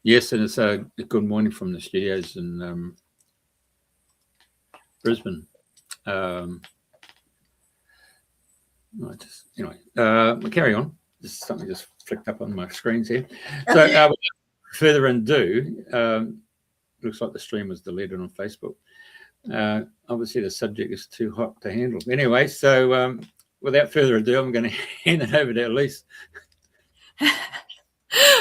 Yes, and it's a good morning from the studios in Brisbane. We'll carry on. Something just flicked up on my screens here. So without further ado, looks like the stream was deleted on Facebook. Obviously, the subject is too hot to handle. Anyway, so without further ado, I'm going to hand it over to Elisa.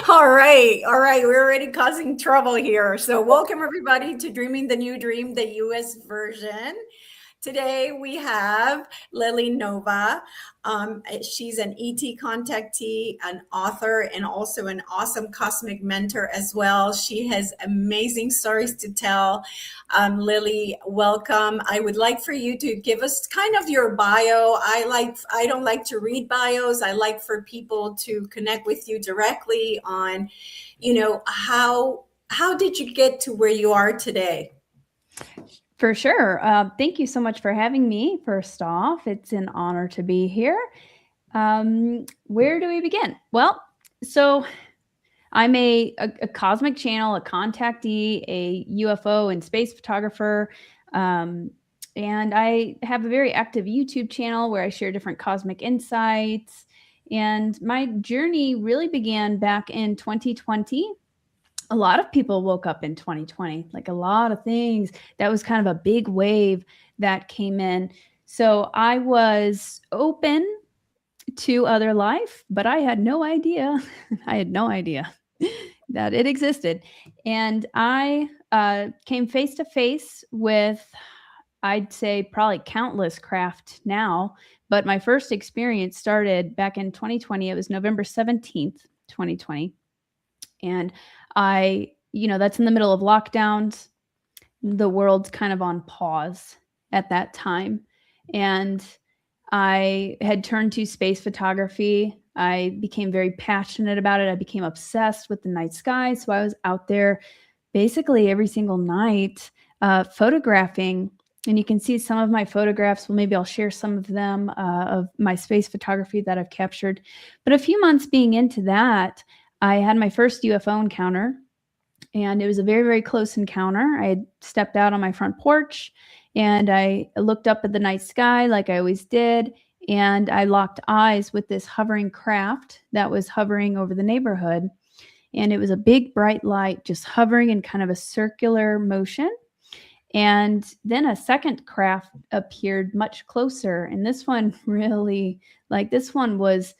All right. We're already causing trouble here. So welcome everybody to Dreaming the New Dream, the US version. Today we have Lily Nova. She's an ET contactee, an author, and also an awesome cosmic mentor as well. She has amazing stories to tell. Lily, welcome. I would like for you to give us kind of your bio. I don't like to read bios. I like for people to connect with you directly on, how did you get to where you are today? For sure. Thank you so much for having me. First off, it's an honor to be here. Where do we begin? Well, so I'm a cosmic channel, a contactee, a UFO and space photographer. And I have a very active YouTube channel where I share different cosmic insights. And my journey really began back in 2020. A lot of people woke up in 2020, like a lot of things. That was kind of a big wave that came in. So I was open to other life, but I had no idea. That it existed. And I came face to face with, I'd say, probably countless craft now. But my first experience started back in 2020. It was November 17th, 2020. And that's in the middle of lockdowns. The world's kind of on pause at that time. And I had turned to space photography. I became very passionate about it. I became obsessed with the night sky. So I was out there basically every single night photographing. And you can see some of my photographs. Well, maybe I'll share some of them of my space photography that I've captured. But a few months being into that, I had my first UFO encounter, and it was a very, very close encounter. I had stepped out on my front porch, and I looked up at the night sky like I always did, and I locked eyes with this hovering craft that was hovering over the neighborhood. And it was a big, bright light just hovering in kind of a circular motion. And then a second craft appeared much closer, and this one really, this one was,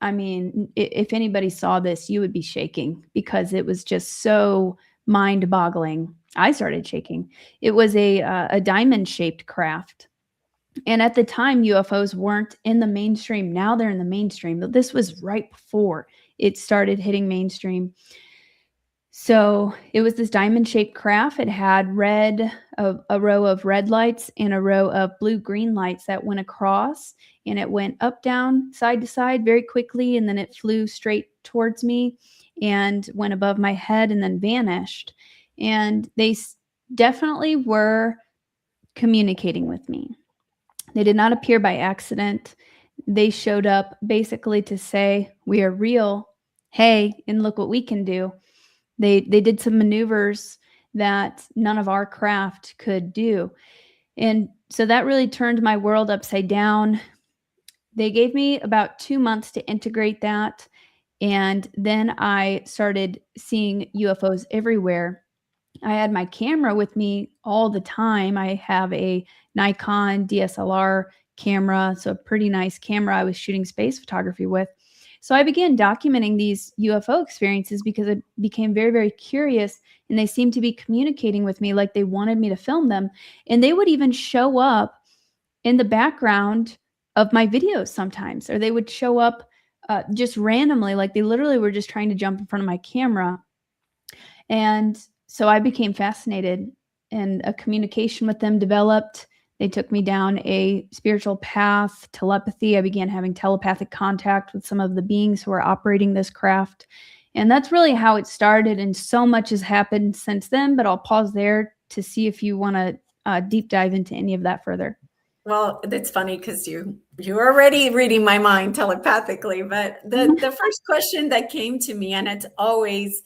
if anybody saw this, you would be shaking because it was just so mind-boggling. I started shaking. It was a diamond-shaped craft. And at the time, UFOs weren't in the mainstream. Now they're in the mainstream. But this was right before it started hitting mainstream. So it was this diamond-shaped craft. It had a row of red lights and a row of blue-green lights that went across. And it went up, down, side to side very quickly. And then it flew straight towards me and went above my head and then vanished. And they definitely were communicating with me. They did not appear by accident. They showed up basically to say, we are real. Hey, and look what we can do. They did some maneuvers that none of our craft could do. And so that really turned my world upside down. They gave me about 2 months to integrate that. And then I started seeing UFOs everywhere. I had my camera with me all the time. I have a Nikon DSLR camera, so a pretty nice camera I was shooting space photography with. So I began documenting these UFO experiences because I became very, very curious, and they seemed to be communicating with me like they wanted me to film them. And they would even show up in the background of my videos sometimes, or they would show up just randomly, like they literally were just trying to jump in front of my camera. And so I became fascinated, and a communication with them developed. They took me down a spiritual path, telepathy. I began having telepathic contact with some of the beings who are operating this craft. And that's really how it started. And so much has happened since then, but I'll pause there to see if you want to deep dive into any of that further. Well, that's funny because you You're already reading my mind telepathically, but the first question that came to me, and it's always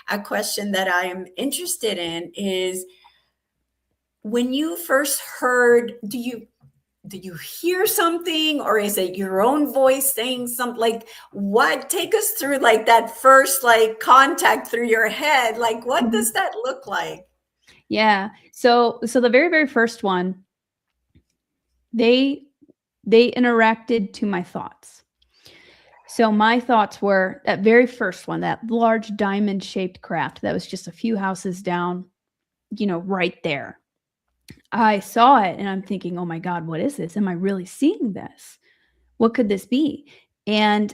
a question that I am interested in, is when you first heard, do you hear something, or is it your own voice saying something? Like, what, take us through like that first like contact through your head. Like, what does that look like? Yeah. So the very, very first one, they interacted to my thoughts. So my thoughts were that very first one, that large diamond shaped craft that was just a few houses down, right there. I saw it and I'm thinking, oh my God, what is this? Am I really seeing this? What could this be? And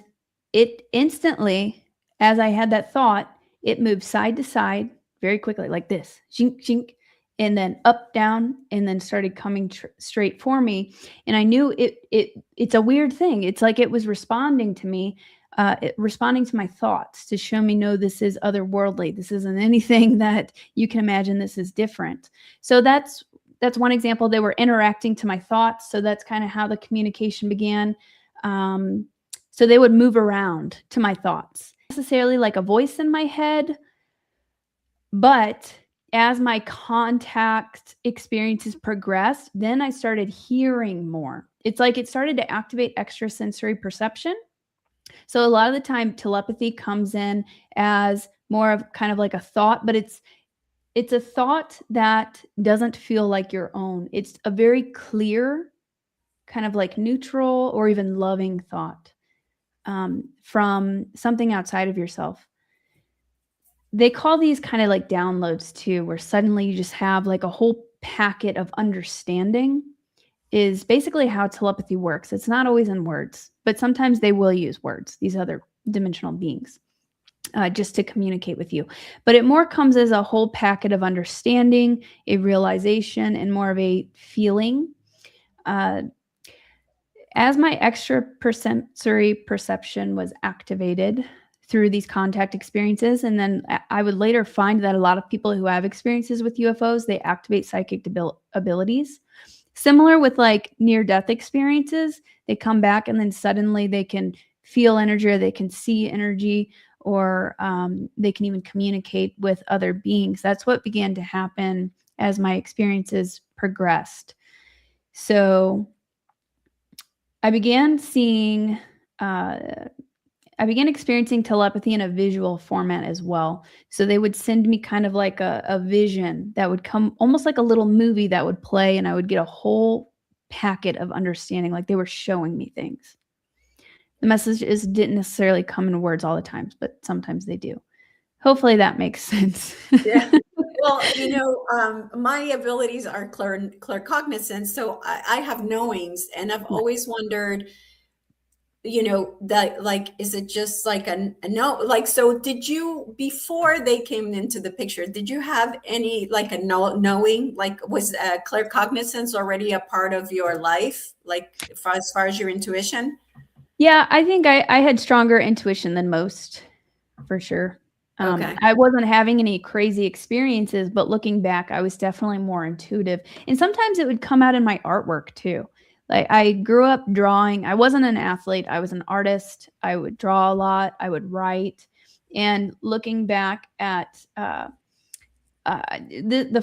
it instantly, as I had that thought, it moved side to side very quickly, like this, shink, shink, and then up, down, and then started coming straight for me. And I knew it's a weird thing. It's like it was responding to me, responding to my thoughts to show me, no, this is otherworldly. This isn't anything that you can imagine. This is different. So that's one example. They were interacting to my thoughts. So that's kind of how the communication began. So they would move around to my thoughts, not necessarily like a voice in my head, but as my contact experiences progressed, then I started hearing more. It's like it started to activate extrasensory perception. So a lot of the time telepathy comes in as more of kind of like a thought, but it's a thought that doesn't feel like your own. It's a very clear, kind of like neutral or even loving thought from something outside of yourself. They call these kind of like downloads too, where suddenly you just have like a whole packet of understanding, is basically how telepathy works. It's not always in words, but sometimes they will use words, these other dimensional beings, just to communicate with you. But it more comes as a whole packet of understanding, a realization, and more of a feeling. As my extrasensory perception was activated through these contact experiences, and then I would later find that a lot of people who have experiences with UFOs, they activate psychic abilities. Similar with like near-death experiences, they come back and then suddenly they can feel energy, or they can see energy, or they can even communicate with other beings. That's what began to happen as my experiences progressed. So I began experiencing telepathy in a visual format as well. So they would send me kind of like a vision that would come, almost like a little movie that would play, and I would get a whole packet of understanding, like they were showing me things. The messages didn't necessarily come in words all the time, but sometimes they do. Hopefully that makes sense. Yeah. Well, my abilities are claircognizance, so I have knowings, and I've always wondered, that like, is it just like a no? Like, so did you, before they came into the picture, did you have any like a knowing? Like, was claircognizance already a part of your life, like as far as your intuition? Yeah, I think I had stronger intuition than most, for sure. Okay. I wasn't having any crazy experiences, but looking back, I was definitely more intuitive. And sometimes it would come out in my artwork too. Like, I grew up drawing. I wasn't an athlete. I was an artist. I would draw a lot. I would write. And looking back at the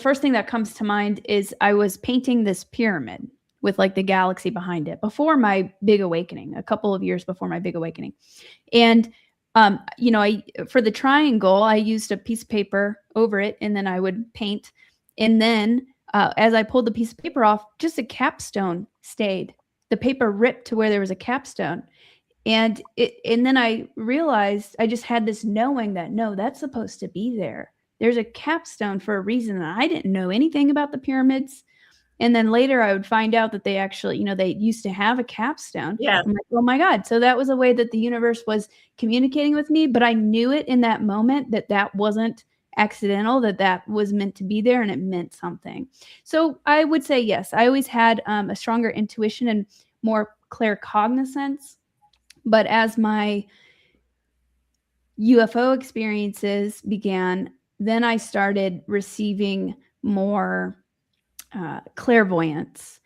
first thing that comes to mind is I was painting this pyramid with like the galaxy behind it before my big awakening, a couple of years before my big awakening. And for the triangle, I used a piece of paper over it, and then I would paint. And then as I pulled the piece of paper off, just a capstone stayed. The paper ripped to where there was a capstone. And then I realized, I just had this knowing that, no, that's supposed to be there. There's a capstone for a reason. And I didn't know anything about the pyramids. And then later I would find out that they actually, they used to have a capstone. Yeah. I'm like, oh my God. So that was a way that the universe was communicating with me, but I knew it in that moment that wasn't accidental, that was meant to be there, and it meant something. So I would say, yes, I always had a stronger intuition and more claircognizance. But as my UFO experiences began, then I started receiving more clairvoyance,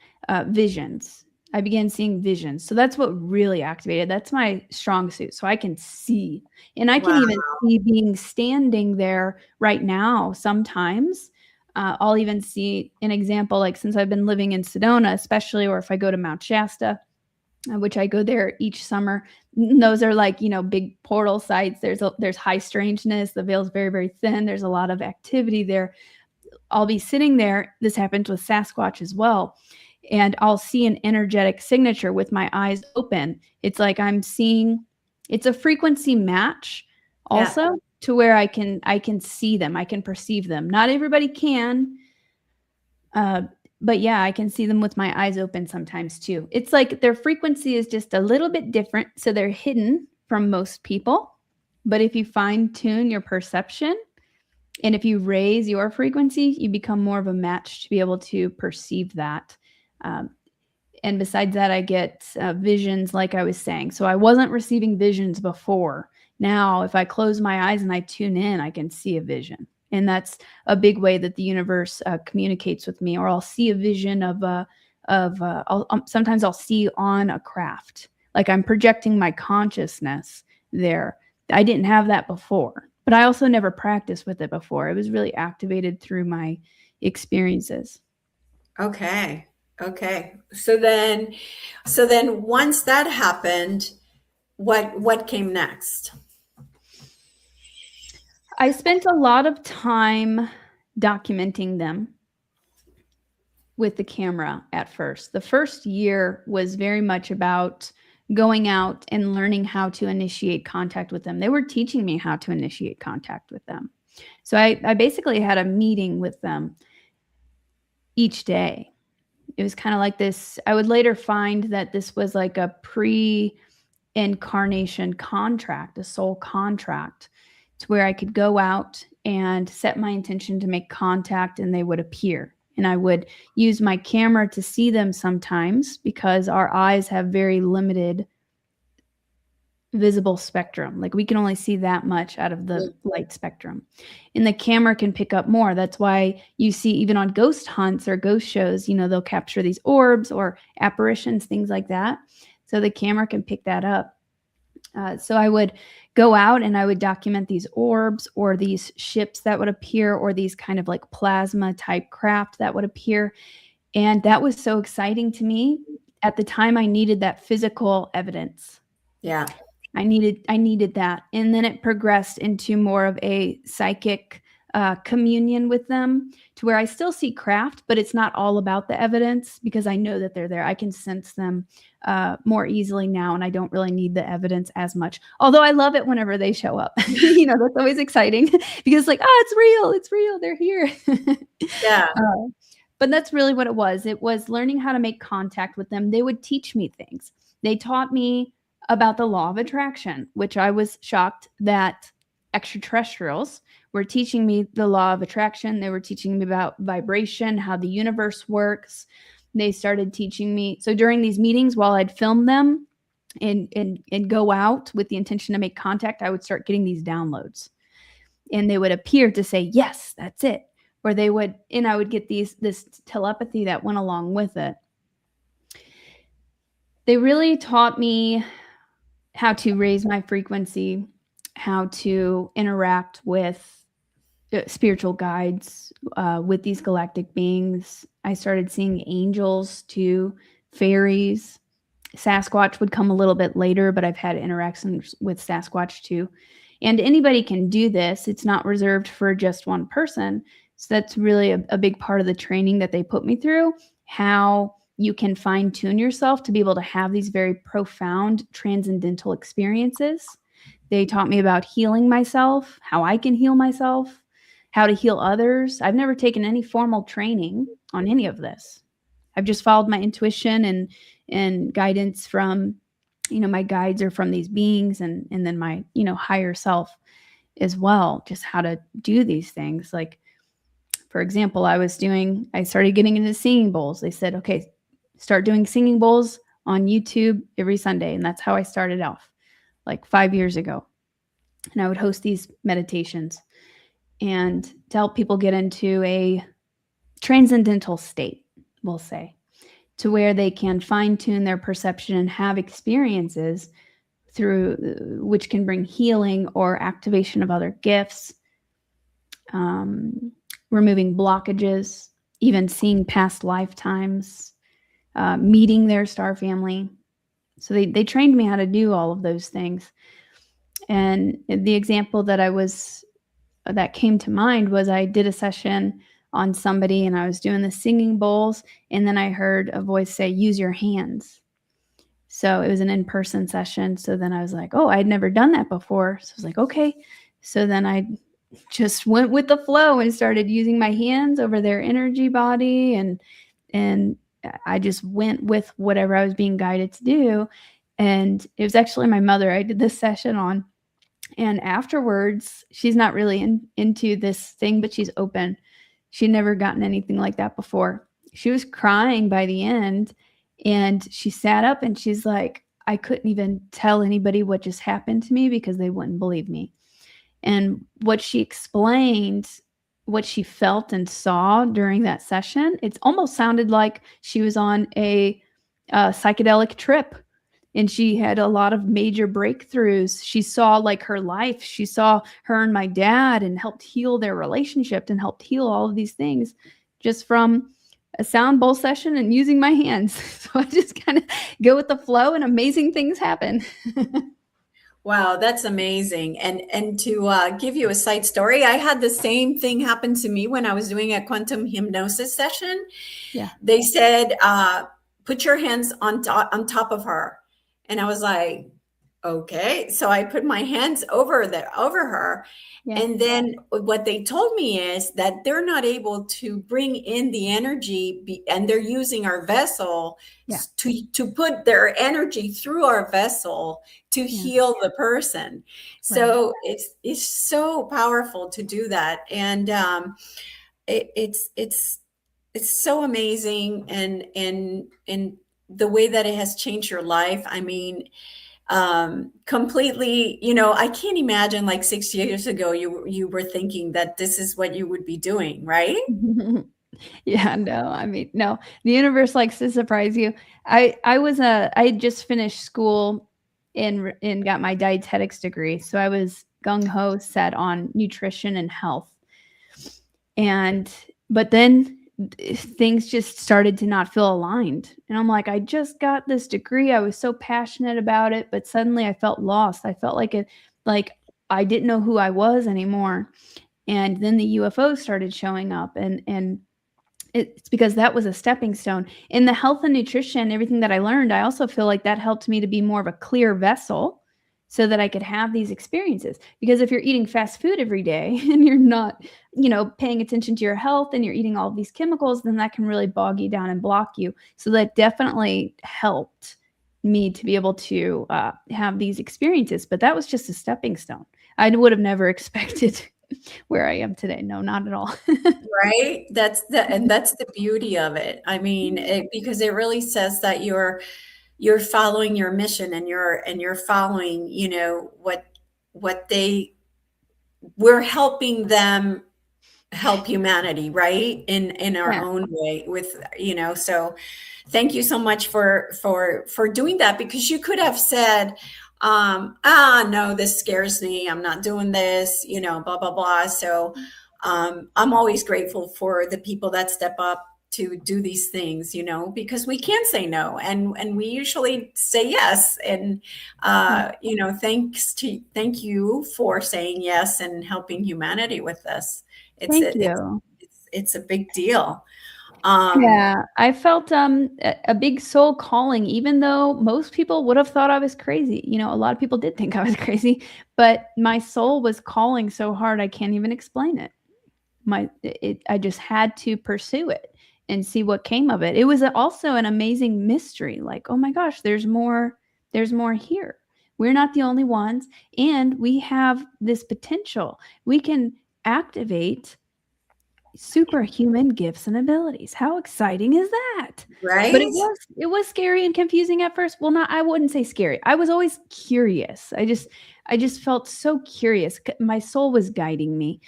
visions, I began seeing visions. So that's what really activated. That's my strong suit. So I can see, and I can even see being standing there right now. Sometimes I'll even see an example, like since I've been living in Sedona, especially, or if I go to Mount Shasta, which I go there each summer. Those are like, big portal sites. There's high strangeness. The veil's very, very thin. There's a lot of activity there. I'll be sitting there. This happens with Sasquatch as well. And I'll see an energetic signature with my eyes open. It's like I'm seeing, it's a frequency match also to where I can see them. I can perceive them. Not everybody can. But yeah, I can see them with my eyes open sometimes too. It's like their frequency is just a little bit different. So they're hidden from most people. But if you fine tune your perception and if you raise your frequency, you become more of a match to be able to perceive that. And besides that, I get visions, like I was saying. So I wasn't receiving visions before. Now, if I close my eyes and I tune in, I can see a vision. And that's a big way that the universe communicates with me. Or I'll see a vision sometimes I'll see on a craft, like I'm projecting my consciousness there. I didn't have that before, but I also never practiced with it before. It was really activated through my experiences. Okay. So then once that happened, what came next? I spent a lot of time documenting them with the camera at first. The first year was very much about going out and learning how to initiate contact with them. They were teaching me how to initiate contact with them. So I basically had a meeting with them each day. It was kind of like this. I would later find that this was like a pre-incarnation contract, a soul contract, to where I could go out and set my intention to make contact and they would appear. And I would use my camera to see them sometimes because our eyes have very limited visible spectrum. Like we can only see that much out of the light spectrum. And the camera can pick up more. That's why you see even on ghost hunts or ghost shows, they'll capture these orbs or apparitions, things like that. So the camera can pick that up. So I would go out and I would document these orbs or these ships that would appear or these kind of like plasma type craft that would appear. And that was so exciting to me. At the time, I needed that physical evidence. Yeah. I needed that. And then it progressed into more of a psychic communion with them to where I still see craft, but it's not all about the evidence because I know that they're there. I can sense them more easily now, and I don't really need the evidence as much. Although I love it whenever they show up. That's always exciting because like, it's real. They're here. Yeah. But that's really what it was. It was learning how to make contact with them. They would teach me things. They taught me about the law of attraction, which I was shocked that extraterrestrials were teaching me the law of attraction. They were teaching me about vibration, how the universe works. They started teaching me. So during these meetings, while I'd film them and go out with the intention to make contact, I would start getting these downloads. And they would appear to say, yes, that's it. Or I would get this telepathy that went along with it. They really taught me how to raise my frequency, how to interact with spiritual guides, with these galactic beings. I started seeing angels too, fairies. Sasquatch would come a little bit later, but I've had interactions with Sasquatch too. And anybody can do this. It's not reserved for just one person. So that's really a big part of the training that they put me through, how you can fine tune yourself to be able to have these very profound transcendental experiences. They taught me about healing myself, how I can heal myself, how to heal others. I've never taken any formal training on any of this. I've just followed my intuition and guidance from, my guides are from these beings and then my, higher self as well, just how to do these things. Like, for example, I started getting into singing bowls. They said, okay, start doing singing bowls on YouTube every Sunday. And that's how I started off like 5 years ago. And I would host these meditations and to help people get into a transcendental state, we'll say. to where they can fine-tune their perception and have experiences through which can bring healing or activation of other gifts, removing blockages, even seeing past lifetimes, meeting their star family. So they trained me how to do all of those things. And the example that came to mind was I did a session on somebody and I was doing the singing bowls, and then I heard a voice say, use your hands. So it was an in-person session. So then I was like, oh, I'd never done that before. So I was like, okay. So then I just went with the flow and started using my hands over their energy body. And I just went with whatever I was being guided to do. And it was actually my mother I did this session on. And afterwards, she's not really into this thing, but she's open. She'd never gotten anything like that before. She was crying by the end. And she sat up and she's like, I couldn't even tell anybody what just happened to me because they wouldn't believe me. And what she explained, what she felt and saw during that session, it almost sounded like she was on a psychedelic trip. And she had a lot of major breakthroughs. She saw like her life. She saw her and my dad and helped heal their relationship and helped heal all of these things just from a sound bowl session and using my hands. So I just kind of go with the flow and amazing things happen. Wow, that's amazing. And to give you a side story, I had the same thing happen to me when I was doing a quantum hypnosis session. Yeah. They said, put your hands on top of her. And I was like, okay. So I put my hands over her. Yeah. And then what they told me is that they're not able to bring in the energy and they're using our vessel to put their energy through our vessel to heal the person. So it's so powerful to do that. And it's so amazing. And the way that it has changed your life. I mean, completely, I can't imagine like 6 years ago, you were thinking that this is what you would be doing, right? Yeah, no, I mean, no, the universe likes to surprise you. I had just finished school and got my dietetics degree. So I was gung-ho set on nutrition and health. But then things just started to not feel aligned. And I'm like, I just got this degree. I was so passionate about it, but suddenly I felt lost. I felt like I didn't know who I was anymore. And then the UFOs started showing up, and it's because that was a stepping stone. In the health and nutrition, everything that I learned, I also feel like that helped me to be more of a clear vessel so that I could have these experiences. Because if you're eating fast food every day and you're not, paying attention to your health and you're eating all of these chemicals, then that can really bog you down and block you. So that definitely helped me to be able to have these experiences. But that was just a stepping stone. I would have never expected where I am today. No, not at all. Right. That's the beauty of it. I mean, because it really says that you're following your mission and you're following, we're helping them help humanity, right? In our own way with, so thank you so much for doing that, because you could have said, no, this scares me. I'm not doing this, blah, blah, blah. So, I'm always grateful for the people that step up to do these things, because we can't say no, and we usually say yes. And thank you for saying yes and helping humanity with this. Thank you. It's a big deal. I felt a big soul calling, even though most people would have thought I was crazy. A lot of people did think I was crazy, but my soul was calling so hard I can't even explain it. I just had to pursue it and see what came of it. It was also an amazing mystery. Like, oh my gosh, there's more here. We're not the only ones. And we have this potential. We can activate superhuman gifts and abilities. How exciting is that? Right. But it was scary and confusing at first. Well, I wouldn't say scary. I was always curious. I just felt so curious. My soul was guiding me.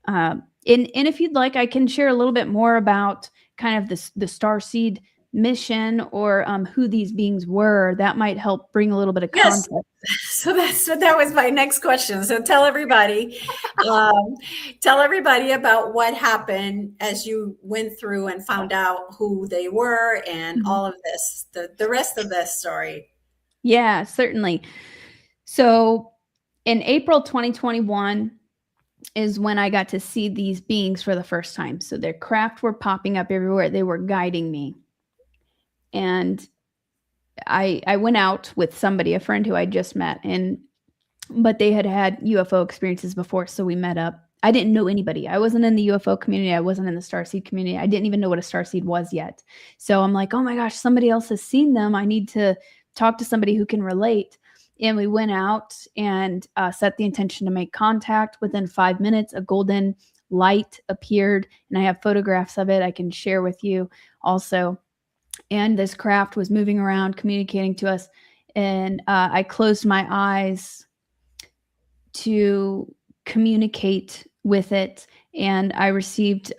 And if you'd like, I can share a little bit more about kind of the Starseed mission or who these beings were, that might help bring a little bit of context. So that was my next question. So tell everybody about what happened as you went through and found out who they were and all of this, the rest of this story. Yeah, certainly. So in April 2021 is when I got to see these beings for the first time. So their craft were popping up everywhere. They were guiding me. And I went out with somebody, a friend who I just met, but they had UFO experiences before, so we met up. I didn't know anybody. I wasn't in the UFO community. I wasn't in the Starseed community. I didn't even know what a Starseed was yet. So I'm like, oh my gosh, somebody else has seen them. I need to talk to somebody who can relate. And we went out and set the intention to make contact. Within 5 minutes, a golden light appeared, and I have photographs of it I can share with you also. And this craft was moving around, communicating to us. And I closed my eyes to communicate with it. And I received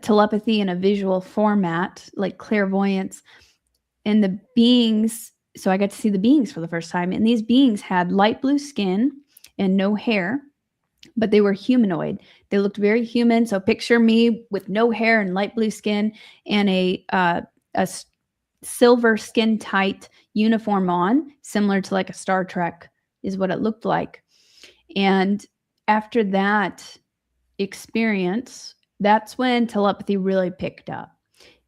telepathy in a visual format, like clairvoyance. And the beings, so I got to see the beings for the first time. And these beings had light blue skin and no hair, but they were humanoid. They looked very human. So picture me with no hair and light blue skin and a silver skin tight uniform on, similar to like a Star Trek is what it looked like. And after that experience, that's when telepathy really picked up.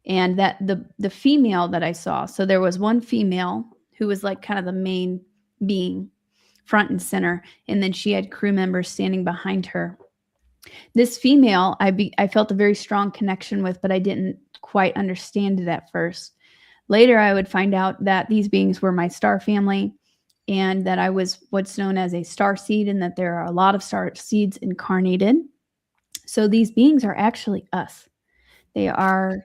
And that the female that I saw, so there was one female who was like kind of the main being, front and center, and then she had crew members standing behind her. This female, I felt a very strong connection with, but I didn't quite understand it at first. Later, I would find out that these beings were my star family, and that I was what's known as a star seed, and that there are a lot of star seeds incarnated. So these beings are actually us. They are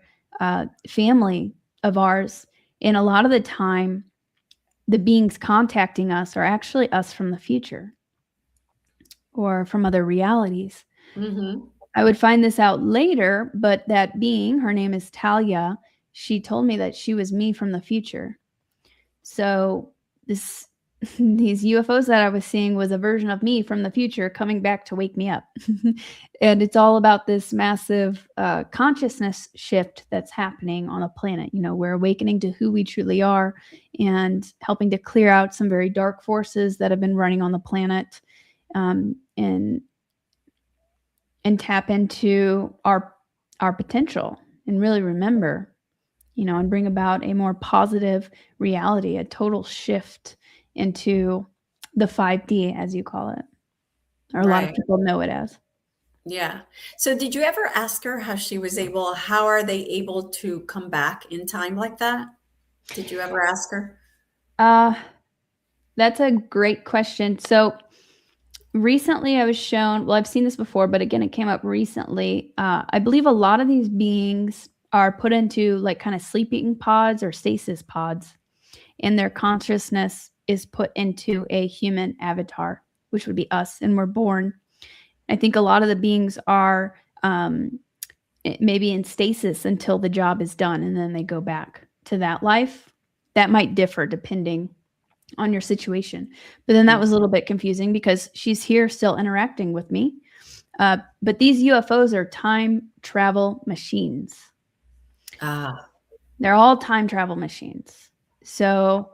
family of ours. And a lot of the time, the beings contacting us are actually us from the future or from other realities. Mm-hmm. I would find this out later, but that being, her name is Talia, she told me that she was me from the future. So these UFOs that I was seeing was a version of me from the future coming back to wake me up. And it's all about this massive consciousness shift that's happening on the planet. You know, we're awakening to who we truly are and helping to clear out some very dark forces that have been running on the planet, and tap into our potential and really remember, you know, and bring about a more positive reality, a total shift into the 5D, as you call it, or a lot of people know it as. Yeah. So did you ever ask her how are they able to come back in time like that? Did you ever ask her? That's a great question. So recently I was shown, well, I've seen this before, but again, it came up recently. I believe a lot of these beings are put into like kind of sleeping pods or stasis pods, and their consciousness is put into a human avatar, which would be us, and we're born. I think a lot of the beings are maybe in stasis until the job is done, and then they go back to that life. That might differ depending on your situation. But then that was a little bit confusing because she's here still interacting with me. But these UFOs are time travel machines. They're all time travel machines. So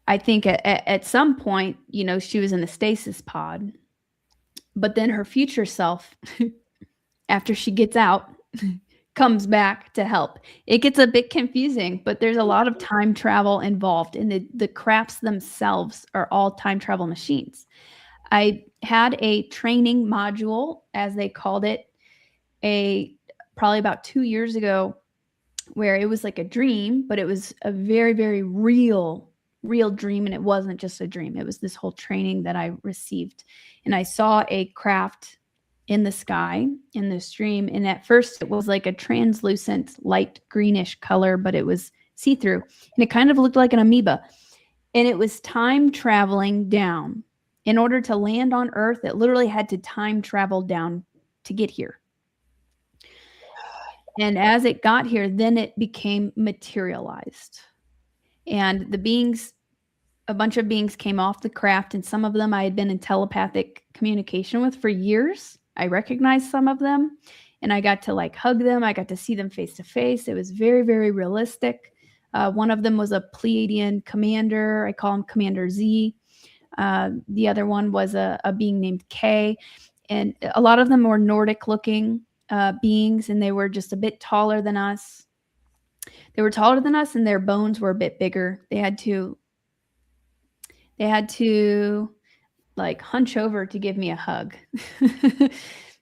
I think at some point, you know, she was in the stasis pod, but then her future self, after she gets out, comes back to help. It gets a bit confusing, but there's a lot of time travel involved, and the crafts themselves are all time travel machines. I had a training module, as they called it, probably about 2 years ago, where it was like a dream, but it was a very, very real dream. And it wasn't just a dream. It was this whole training that I received. And I saw a craft in the sky in this dream. And at first it was like a translucent light greenish color, but it was see-through. And it kind of looked like an amoeba. And it was time traveling down. In order to land on Earth, it literally had to time travel down to get here. And as it got here, then it became materialized. And the beings, a bunch of beings came off the craft, and some of them I had been in telepathic communication with for years. I recognized some of them, and I got to like hug them. I got to see them face to face. It was very, very realistic. One of them was a Pleiadian commander. I call him Commander Z. The other one was a being named K. And a lot of them were Nordic looking beings, and they were just a bit taller than us. They were taller than us, and their bones were a bit bigger. They had to like hunch over to give me a hug.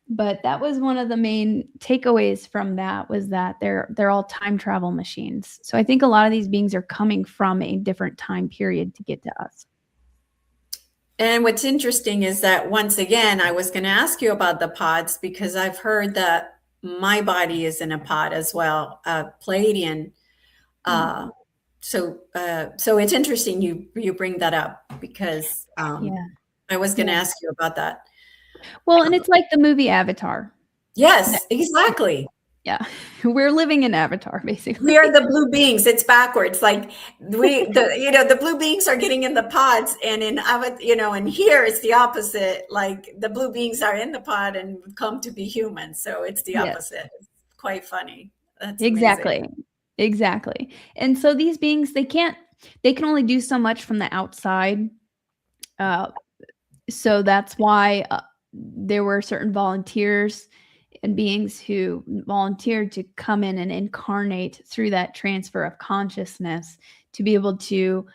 But that was one of the main takeaways from that, was that they're all time travel machines. So I think a lot of these beings are coming from a different time period to get to us. And what's interesting is that, once again, I was going to ask you about the pods, because I've heard that my body is in a pod as well, Pleiadian. So it's interesting you bring that up, because I was going to ask you about that. Well, and it's like the movie Avatar. Yes, exactly. Yeah, we're living in Avatar, basically. We are the blue beings. It's backwards. Like the blue beings are getting in the pods, and and here it's the opposite. Like the blue beings are in the pod and come to be human. So it's the opposite. It's quite funny. That's exactly. And so these beings, they can only do so much from the outside. So that's why there were certain volunteers and beings who volunteered to come in and incarnate through that transfer of consciousness to be able to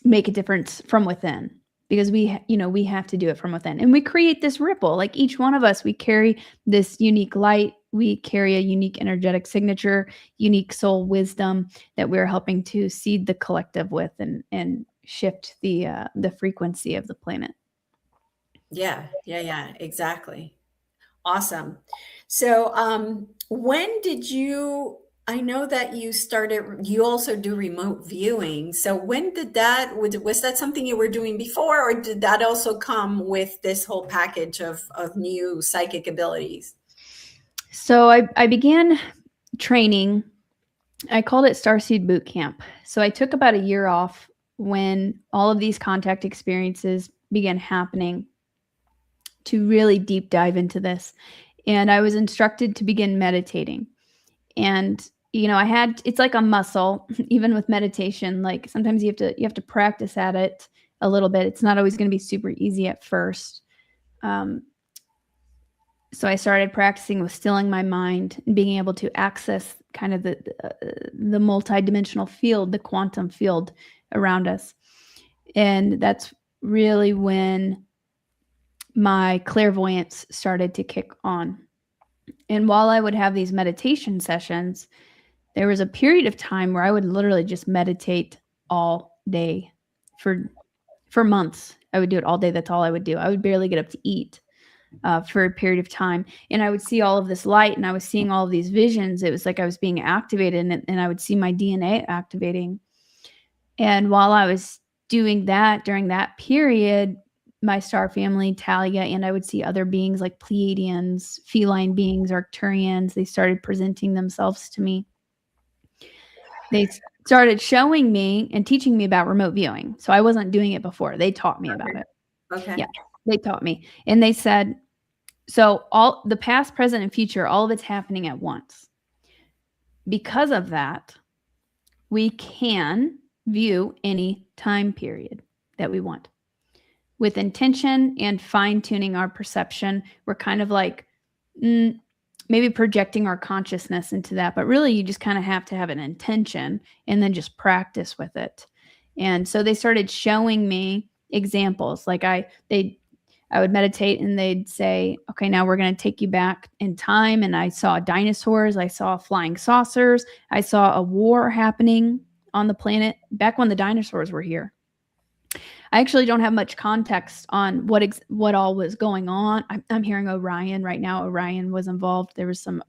make a difference from within, because we have to do it from within, and we create this ripple. Like each one of us, we carry this unique light. We carry a unique energetic signature, unique soul wisdom that we're helping to seed the collective with and shift the frequency of the planet. Yeah, exactly. Awesome. So when did you, I know that you also do remote viewing. So when did was that something you were doing before, or did that also come with this whole package of new psychic abilities? So I began training. I called it Starseed Boot Camp. So I took about a year off when all of these contact experiences began happening to really deep dive into this. And I was instructed to begin meditating. And, it's like a muscle, even with meditation. Like sometimes you have to practice at it a little bit. It's not always going to be super easy at first. So I started practicing with stilling my mind and being able to access kind of the multidimensional field, the quantum field around us. And that's really when my clairvoyance started to kick on. And while I would have these meditation sessions, there was a period of time where I would literally just meditate all day for months. I would do it all day. That's all I would do. I would barely get up to eat for a period of time. And I would see all of this light, and I was seeing all of these visions. It was like I was being activated, and I would see my DNA activating. And while I was doing that during that period, my star family, Talia, and I would see other beings like Pleiadians, feline beings, Arcturians. They started presenting themselves to me. They started showing me and teaching me about remote viewing. So I wasn't doing it before. They taught me about it. Okay. Yeah, they taught me. And they said, so all the past, present, and future, all of it's happening at once. Because of that, we can view any time period that we want. With intention and fine-tuning our perception, we're kind of like maybe projecting our consciousness into that. But really, you just kind of have to have an intention and then just practice with it. And so they started showing me examples. Like I would meditate, and they'd say, okay, now we're going to take you back in time. And I saw dinosaurs. I saw flying saucers. I saw a war happening on the planet back when the dinosaurs were here. I actually don't have much context on what all was going on. I'm hearing Orion right now. Orion was involved. There was some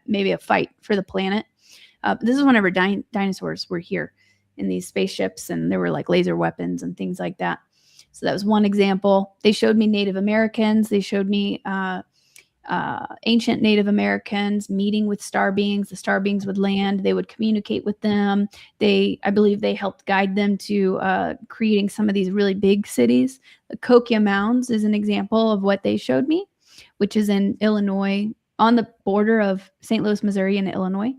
maybe a fight for the planet. This is whenever dinosaurs were here in these spaceships, and there were like laser weapons and things like that. So that was one example. They showed me Native Americans. They showed me ancient Native Americans meeting with star beings. The star beings would land. They would communicate with them. I believe they helped guide them to creating some of these really big cities. The Kokia Mounds is an example of what they showed me, which is in Illinois, on the border of St. Louis, Missouri, and Illinois.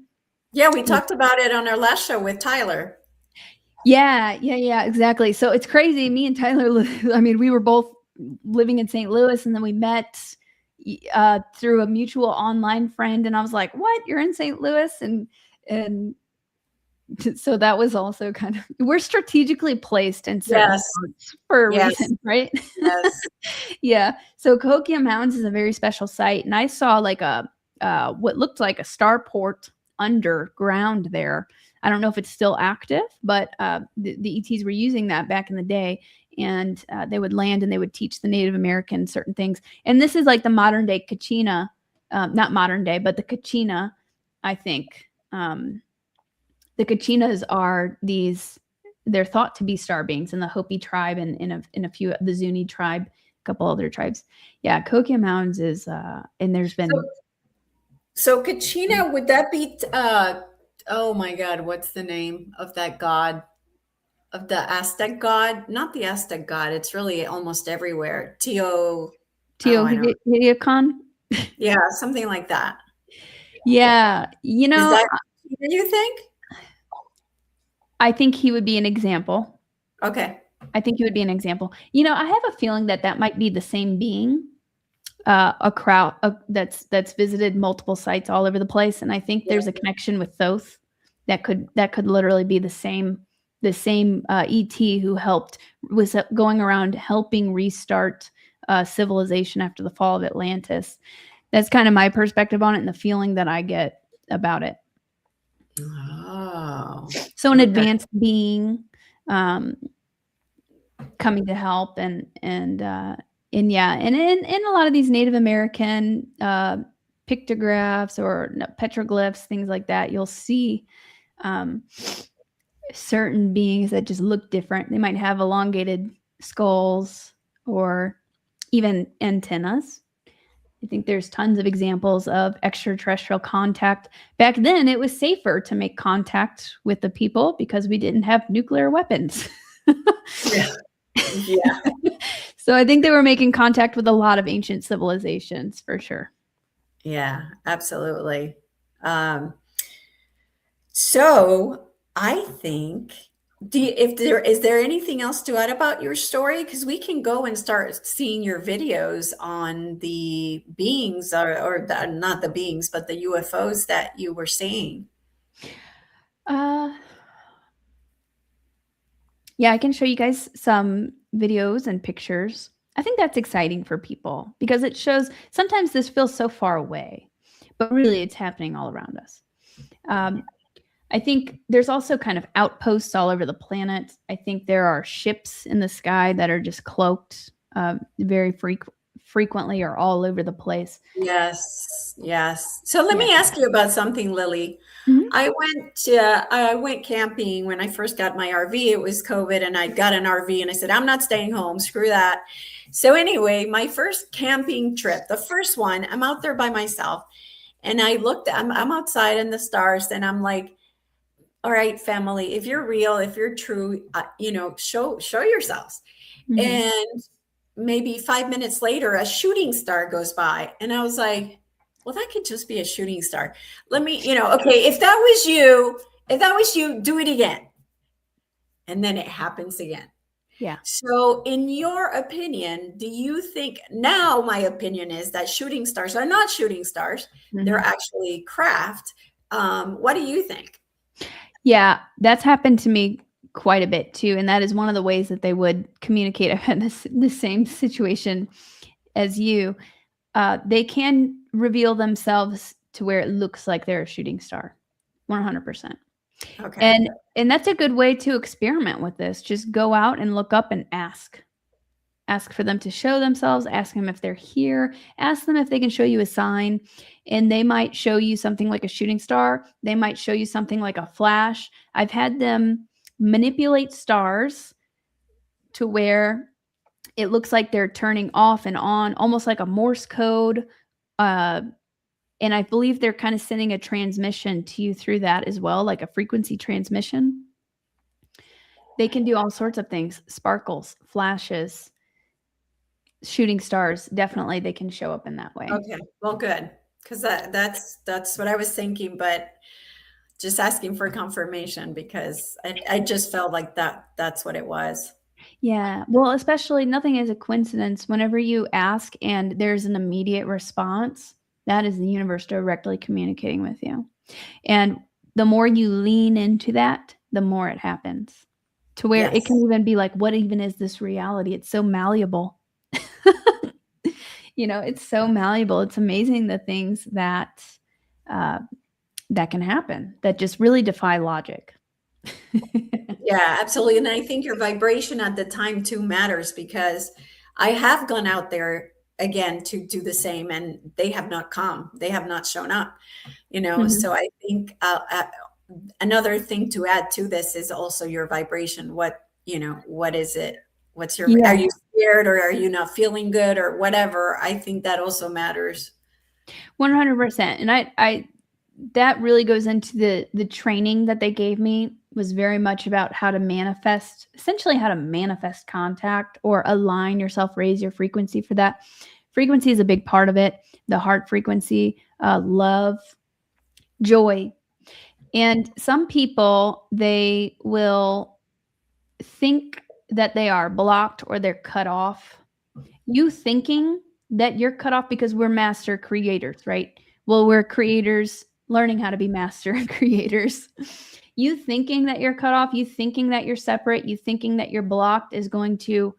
Yeah, we talked about it on our last show with Tyler. Yeah, exactly. So it's crazy. Me and Tyler, I mean, we were both living in St. Louis, and then we met through a mutual online friend, and I was like, "What? You're in St. Louis?" And so that was also kind of, we're strategically placed in certain spots for a reason, right? Yes. Yeah. So Kokia Mounds is a very special site, and I saw like a what looked like a starport underground there. I don't know if it's still active, but the ETs were using that back in the day, and they would land and they would teach the Native Americans certain things. And this is like the modern day Kachina, not modern day, but the Kachina, I think. The Kachinas are they're thought to be star beings in the Hopi tribe and in a few, the Zuni tribe, a couple other tribes. Yeah, Kokia Mounds is, and there's been. So Kachina, would that be, oh my God, what's the name of that god? Of the Aztec god? Not the Aztec god. It's really almost everywhere. Teotihuacan? Yeah, something like that. Yeah. You know, is that, do you think? I think he would be an example. Okay. I think he would be an example. You know, I have a feeling that might be the same being, a crowd that's visited multiple sites all over the place, and I think there's a connection with Thoth that could literally be the same ET who was going around helping restart civilization after the fall of Atlantis. That's kind of my perspective on it and the feeling that I get about it. Oh, so an advanced being coming to help, and in a lot of these Native American pictographs or petroglyphs, things like that, you'll see certain beings that just look different. They might have elongated skulls or even antennas. I think there's tons of examples of extraterrestrial contact. Back then, it was safer to make contact with the people because we didn't have nuclear weapons. Yeah. So I think they were making contact with a lot of ancient civilizations for sure. Yeah, absolutely. So I think, is there anything else to add about your story? Because we can go and start seeing your videos on the beings, or not the beings, but the UFOs that you were seeing. Yeah, I can show you guys some videos and pictures. I think that's exciting for people because it shows sometimes this feels so far away, but really it's happening all around us. I think there's also kind of outposts all over the planet. I think there are ships in the sky that are just cloaked very frequently or all over the place. Yes. So let me ask you about something, Lily. Mm-hmm. I went camping when I first got my RV. It was COVID, and I got an RV, and I said, I'm not staying home. Screw that. So anyway, my first camping trip, the first one, I'm out there by myself, and I'm outside in the stars, and I'm like, all right, family, if you're real, if you're true, show yourselves. Mm-hmm. And maybe 5 minutes later, a shooting star goes by, and I was like, well, that could just be a shooting star. Let me, okay, if that was you, do it again. And then it happens again. Yeah. So in your opinion, do you think, now my opinion is that shooting stars are not shooting stars. Mm-hmm. They're actually craft. What do you think? Yeah, that's happened to me quite a bit too. And that is one of the ways that they would communicate. I've had the same situation as you. They can reveal themselves to where it looks like they're a shooting star, 100%. Okay. And that's a good way to experiment with this. Just go out and look up and ask for them to show themselves, ask them if they're here, ask them if they can show you a sign, and they might show you something like a shooting star. They might show you something like a flash. I've had them manipulate stars to where it looks like they're turning off and on, almost like a Morse code, And I believe they're kind of sending a transmission to you through that as well, like a frequency transmission. They can do all sorts of things, sparkles, flashes, shooting stars. Definitely they can show up in that way. Okay, well, good. Because that's what I was thinking, but just asking for confirmation because I just felt like that's what it was. Yeah. Well, especially nothing is a coincidence. Whenever you ask and there's an immediate response, that is the universe directly communicating with you. And the more you lean into that, the more it happens. To where it can even be like, what even is this reality? It's so malleable. It's so malleable. It's amazing the things that that can happen that just really defy logic. Yeah, absolutely. And I think your vibration at the time too matters, because I have gone out there again to do the same and they have not come. They have not shown up, So I think another thing to add to this is also your vibration. What is it? What's your, are you scared or are you not feeling good or whatever? I think that also matters. 100%. And I that really goes into the training that they gave me, was very much about how to manifest, essentially how to manifest contact or align yourself, raise your frequency for that. Frequency is a big part of it. The heart frequency, love, joy. And some people, they will think that they are blocked or they're cut off. You thinking that you're cut off, because we're master creators, right? Well, we're creators learning how to be master creators. You thinking that you're cut off, you thinking that you're separate, you thinking that you're blocked is going to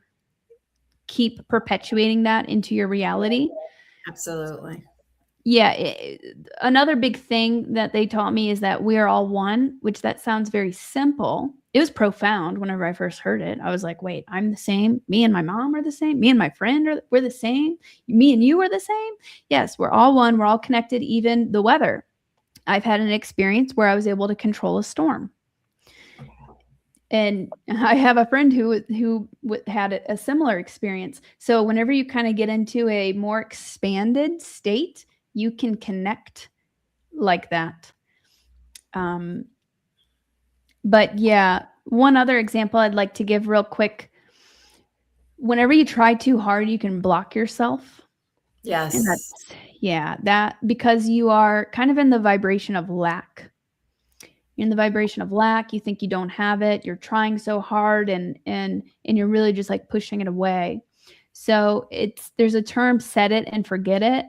keep perpetuating that into your reality. Absolutely. Yeah. Another big thing that they taught me is that we are all one, which that sounds very simple. It was profound whenever I first heard it. I was like, wait, I'm the same. Me and my mom are the same. Me and my friend we're the same. Me and you are the same. Yes, we're all one. We're all connected, even the weather. I've had an experience where I was able to control a storm. And I have a friend who had a similar experience. So whenever you kind of get into a more expanded state, you can connect like that. But yeah, one other example I'd like to give real quick. Whenever you try too hard, you can block yourself. Yes. And that because you are kind of in the vibration of lack. You're in the vibration of lack. You think you don't have it. You're trying so hard and you're really just like pushing it away. So there's a term, set it and forget it.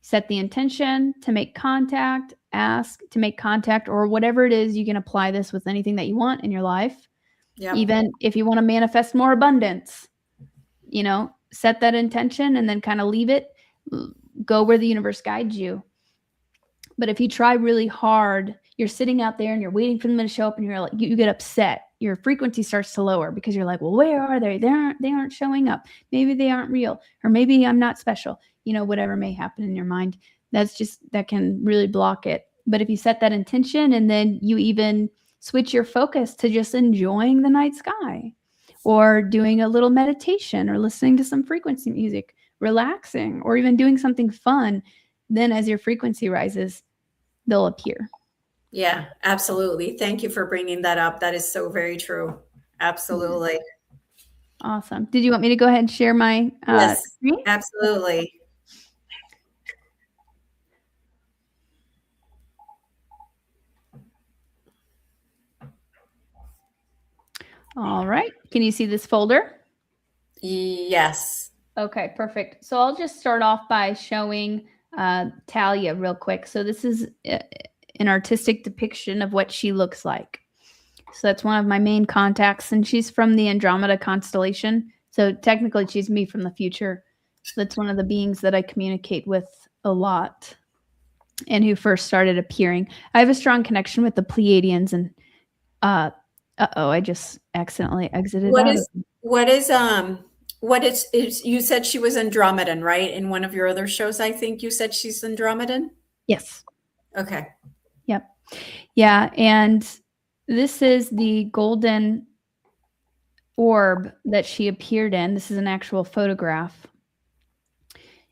Set the intention to make contact, ask to make contact, or whatever it is. You can apply this with anything that you want in your life. Yep. Even if you want to manifest more abundance, set that intention and then kind of leave it, go where the universe guides you. But if you try really hard, you're sitting out there and you're waiting for them to show up and you're like, you get upset. Your frequency starts to lower because you're like, well, where are they? They aren't showing up. Maybe they aren't real, or maybe I'm not special. Whatever may happen in your mind, that can really block it. But if you set that intention and then you even switch your focus to just enjoying the night sky or doing a little meditation or listening to some frequency music, relaxing, or even doing something fun, then as your frequency rises, they'll appear. Yeah, absolutely. Thank you for bringing that up. That is so very true. Absolutely. Awesome. Did you want me to go ahead and share my yes, screen? Absolutely. All right. Can you see this folder? Yes. Okay, perfect. So I'll just start off by showing Talia real quick. So this is an artistic depiction of what she looks like. So that's one of my main contacts, and she's from the Andromeda constellation. So technically she's me from the future. So that's one of the beings that I communicate with a lot and who first started appearing. I have a strong connection with the Pleiadians, and I just accidentally exited out. What is you said she was Andromedan, right? In one of your other shows, I think you said she's Andromedan? Yes. Okay. Yep. Yeah, and this is the golden orb that she appeared in. This is an actual photograph.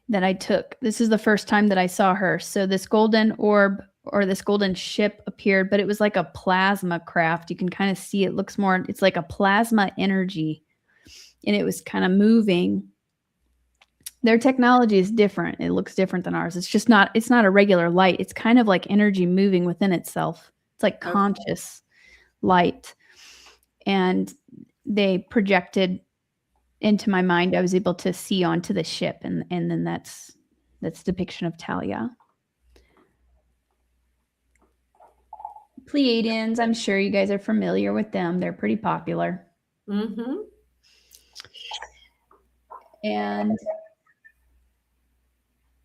that I took. This is the first time that I saw her. So this golden orb or this golden ship appeared, but it was like a plasma craft. You can kind of see it looks more, it's like a plasma energy, and it was kind of moving. Their technology is different. It looks different than ours. It's not a regular light. It's kind of like energy moving within itself. It's like conscious light. And they projected into my mind. I was able to see onto the ship, and then that's depiction of Talia. Pleiadians, I'm sure you guys are familiar with them. They're pretty popular. Mm-hmm.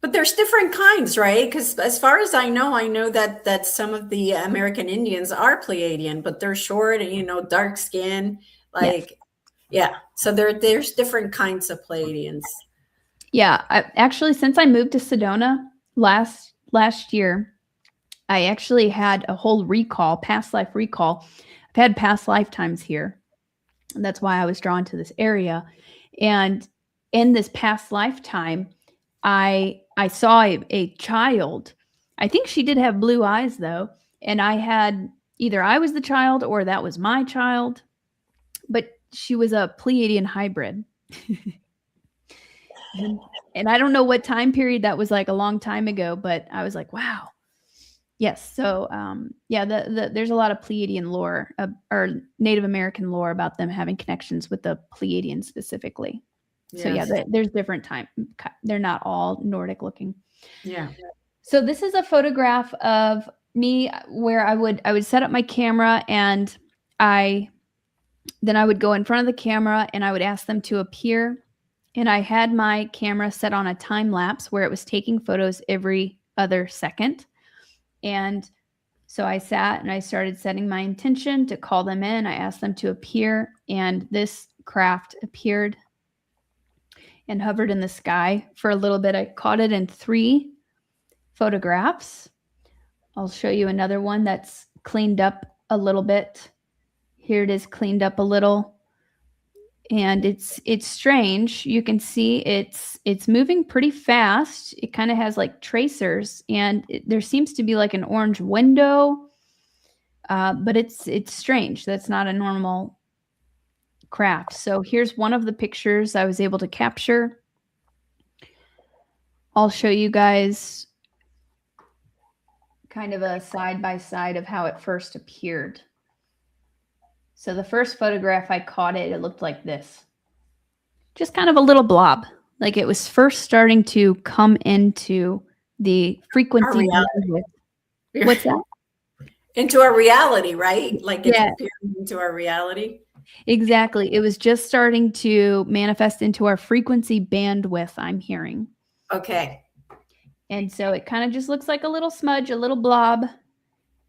But there's different kinds, right? Because as far as I know that some of the American Indians are Pleiadian, but they're short and dark skin, like yeah. So there's different kinds of Pleiadians. Yeah, actually, since I moved to Sedona last year, I actually had a whole past life recall. I've had past lifetimes here. And that's why I was drawn to this area. And in this past lifetime, I saw a child. I think she did have blue eyes, though. And either I was the child or that was my child. But she was a Pleiadian hybrid. And I don't know what time period that was, like a long time ago, but I was like, wow. Yes. So, there's a lot of Pleiadian lore or Native American lore about them having connections with the Pleiadians specifically. Yes. So yeah, there's different time. They're not all Nordic looking. Yeah. So this is a photograph of me where I would set up my camera, and then I would go in front of the camera and I would ask them to appear. And I had my camera set on a time lapse where it was taking photos every other second. And so I sat and I started setting my intention to call them in. I asked them to appear, and this craft appeared and hovered in the sky for a little bit. I caught it in 3 photographs. I'll show you another one that's cleaned up a little bit. Here it is, cleaned up a little. And it's strange. You can see it's moving pretty fast. It kind of has like tracers, and there seems to be like an orange window, but it's strange. That's not a normal craft. So here's one of the pictures I was able to capture. I'll show you guys kind of a side by side of how it first appeared. So the first photograph I caught it looked like this. Just kind of a little blob. Like it was first starting to come into the frequency. What's that? Into our reality, right? Like it's appearing into our reality. Exactly. It was just starting to manifest into our frequency bandwidth, I'm hearing. Okay. And so it kind of just looks like a little smudge, a little blob.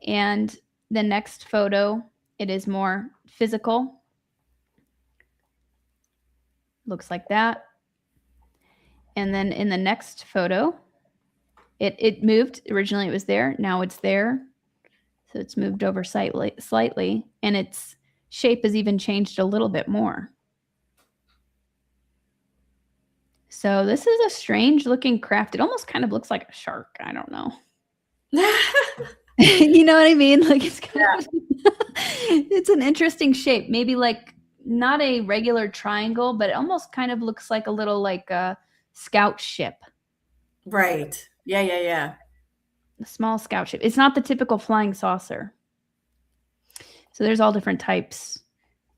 And the next photo, it is more physical. Looks like that. And then in the next photo, it moved. Originally it was there. Now it's there. So it's moved over slightly. And its shape has even changed a little bit more. So this is a strange looking craft. It almost kind of looks like a shark. I don't know. You know what I mean? Like it's kind of, it's an interesting shape. Maybe like not a regular triangle, but it almost kind of looks like a little like a scout ship. Right. Yeah. A small scout ship. It's not the typical flying saucer. So there's all different types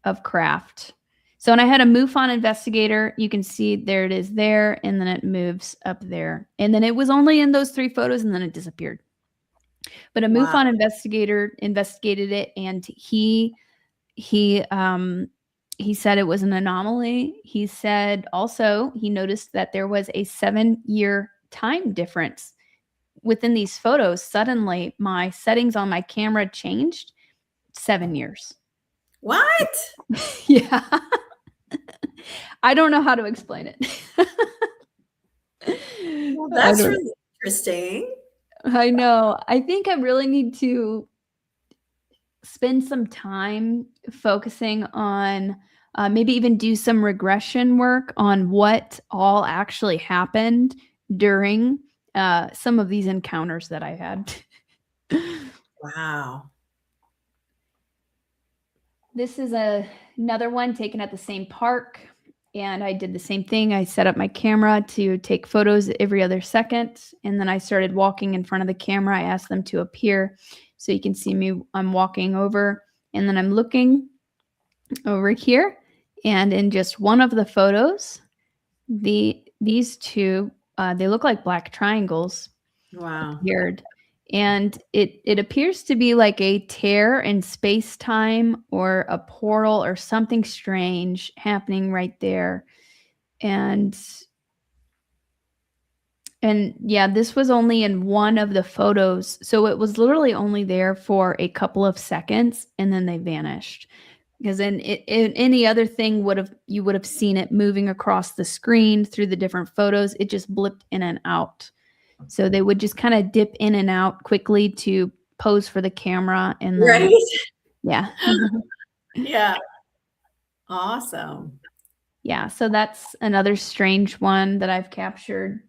of craft. So when I had a MUFON investigator, you can see there it is there, and then it moves up there. And then it was only in those 3 photos, and then it disappeared. But a MUFON investigator investigated it, and he said it was an anomaly. He said also he noticed that there was a 7-year time difference within these photos. Suddenly, my settings on my camera changed. 7 years. What? Yeah. I don't know how to explain it. Well, that's really interesting. I know. I think I really need to spend some time focusing on maybe even do some regression work on what all actually happened during some of these encounters that I had. Wow. This is another one taken at the same park. And I did the same thing. I set up my camera to take photos every other second. And then I started walking in front of the camera. I asked them to appear so you can see me. I'm walking over, and then I'm looking over here. And in just one of the photos, these two, they look like black triangles. Wow. Appeared. And it appears to be like a tear in space-time or a portal or something strange happening right there. And yeah, this was only in one of the photos. So it was literally only there for a couple of seconds, and then they vanished. Because in any other thing you would have seen it moving across the screen through the different photos. It just blipped in and out. So they would just kind of dip in and out quickly to pose for the camera. And then, right. Yeah. Yeah. Awesome. Yeah. So that's another strange one that I've captured.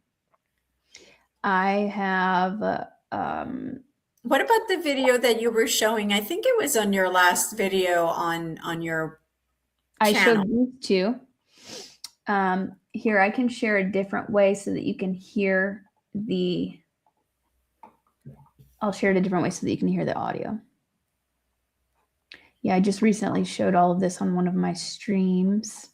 I have, what about the video that you were showing? I think it was on your last video on your channel. I showed these two. Here, I can share a different way so that you can hear I'll share it a different way so that you can hear the audio. Yeah, I just recently showed all of this on one of my streams.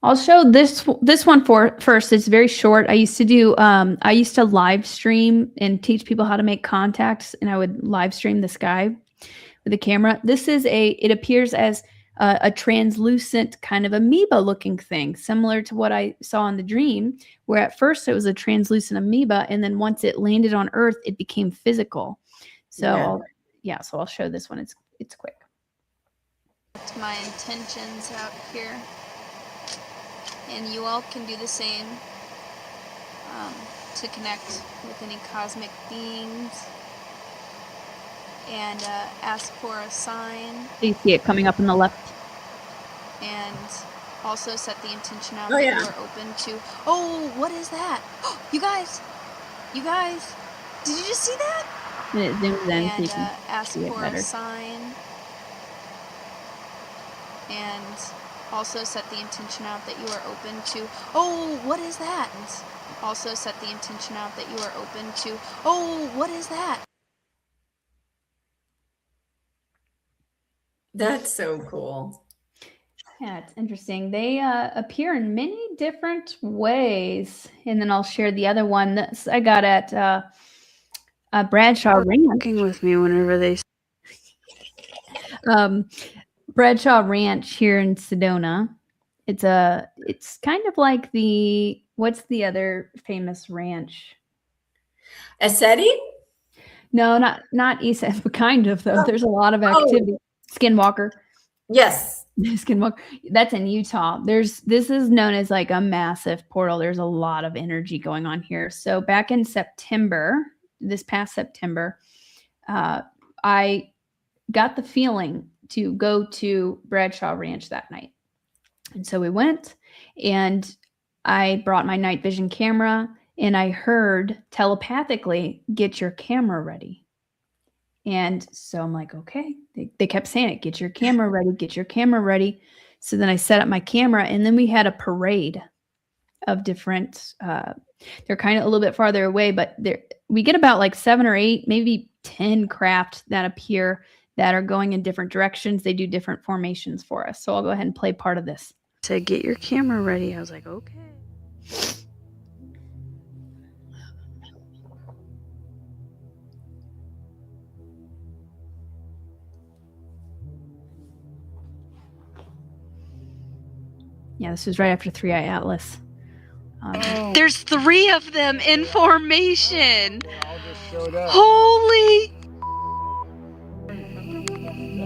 I'll show this one first. It's very short. I used to live stream and teach people how to make contacts, and I would live stream the sky with a camera. This is it appears as a translucent kind of amoeba looking thing, similar to what I saw in the dream, where at first it was a translucent amoeba, and then once it landed on Earth, it became physical. So so I'll show this one. It's quick. That's my intentions out here, and you all can do the same to connect with any cosmic beings. And ask for a sign. So you see it coming up on the left. And also set the intention out that you are open to. Oh, what is that? You guys, did you just see that? And it zooms in and so you can ask see it for better. a sign. And also set the intention out that you are open to. Oh, what is that? And also set the intention out that you are open to. Oh, what is that? That's so cool. Yeah, it's interesting. They appear in many different ways. And then I'll share the other one that I got at Bradshaw Ranch. Working with me whenever they... Bradshaw Ranch here in Sedona. It's kind of like what's the other famous ranch? Aseti? No, not East, but kind of though. There's a lot of activity. Skinwalker. Yes. Skinwalker. That's in Utah. This is known as like a massive portal. There's a lot of energy going on here. So back in September, this past September, I got the feeling to go to Bradshaw Ranch that night. And so we went, and I brought my night vision camera, and I heard telepathically, "Get your camera ready." And so I'm like, okay, they kept saying it, "Get your camera ready, get your camera ready." So then I set up my camera, and then we had a parade of different, they're kind of a little bit farther away, but we get about like 7 or 8, maybe 10 craft that appear that are going in different directions. They do different formations for us. So I'll go ahead and play part of this. Said, "Get your camera ready." I was like, okay. Yeah, this was right after 3-Eye Atlas. There's 3 of them in formation. Holy...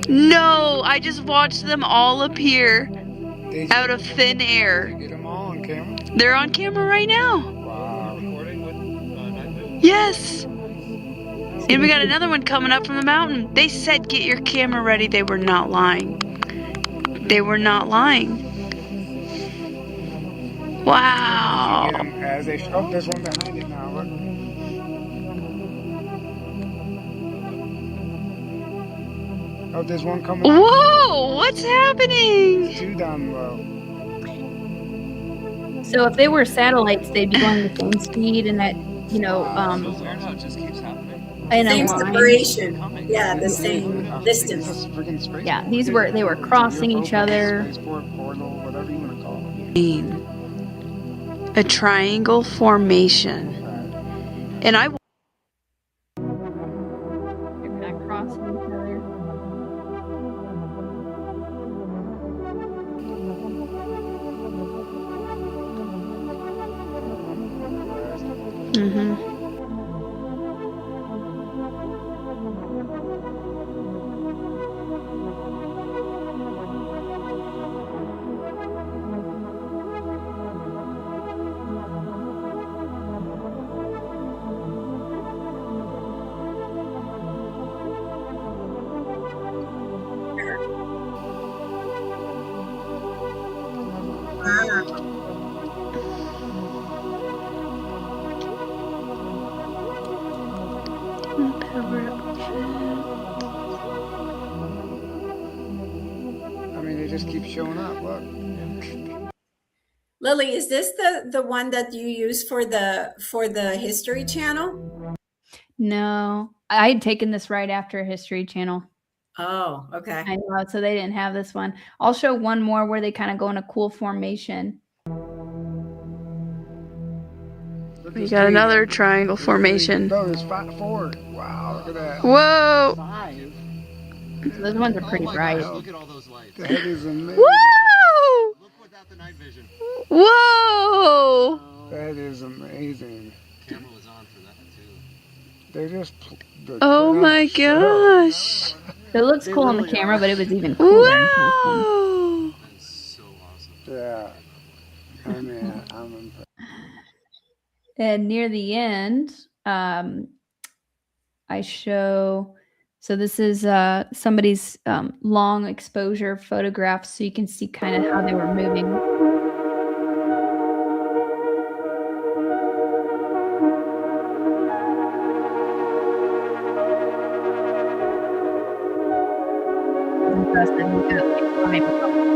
No, I just watched them all appear out of thin air. Get them all on camera? They're on camera right now. Wow. Yes. And we got another one coming up from the mountain. They said, "Get your camera ready." They were not lying. They were not lying. Wow. hide them as they. Oh, there's one behind it now. Look. Oh, there's one coming. Whoa! What's happening? There's two down low. So if they were satellites, they'd be going the same speed and that, So weird how it just keeps happening. in a Same line. separation. Yeah, the same distance. It's a freaking space Yeah, port. they were crossing each other. Spaceport, portal, whatever you want to call it. A triangle formation. And I They're kind of crossing each other. Mhm. I mean, they just keep showing up. Look. Lily, is this the one that you use for the History Channel? No, I had taken this right after History Channel. Oh, okay. I know, so they didn't have this one. I'll show one more where they kind of go in a cool formation. Look, We there's got three. another triangle formation. No, there's four. Wow, look at that. Whoa! 5. Those ones are pretty Oh my bright. gosh, look at all those lights. That is amazing. Whoa! Look without the night vision. Whoa! That is amazing. Camera was on for that too. They're just. Oh my gosh! So it looks They cool on the really camera, are. but it was even cooler in person. Whoa! That's so awesome. Yeah. I mean, I'm impressed. And near the end, I show. So this is somebody's long exposure photograph, so you can see kind of how they were moving. Impressive. You got, like, 5 of them.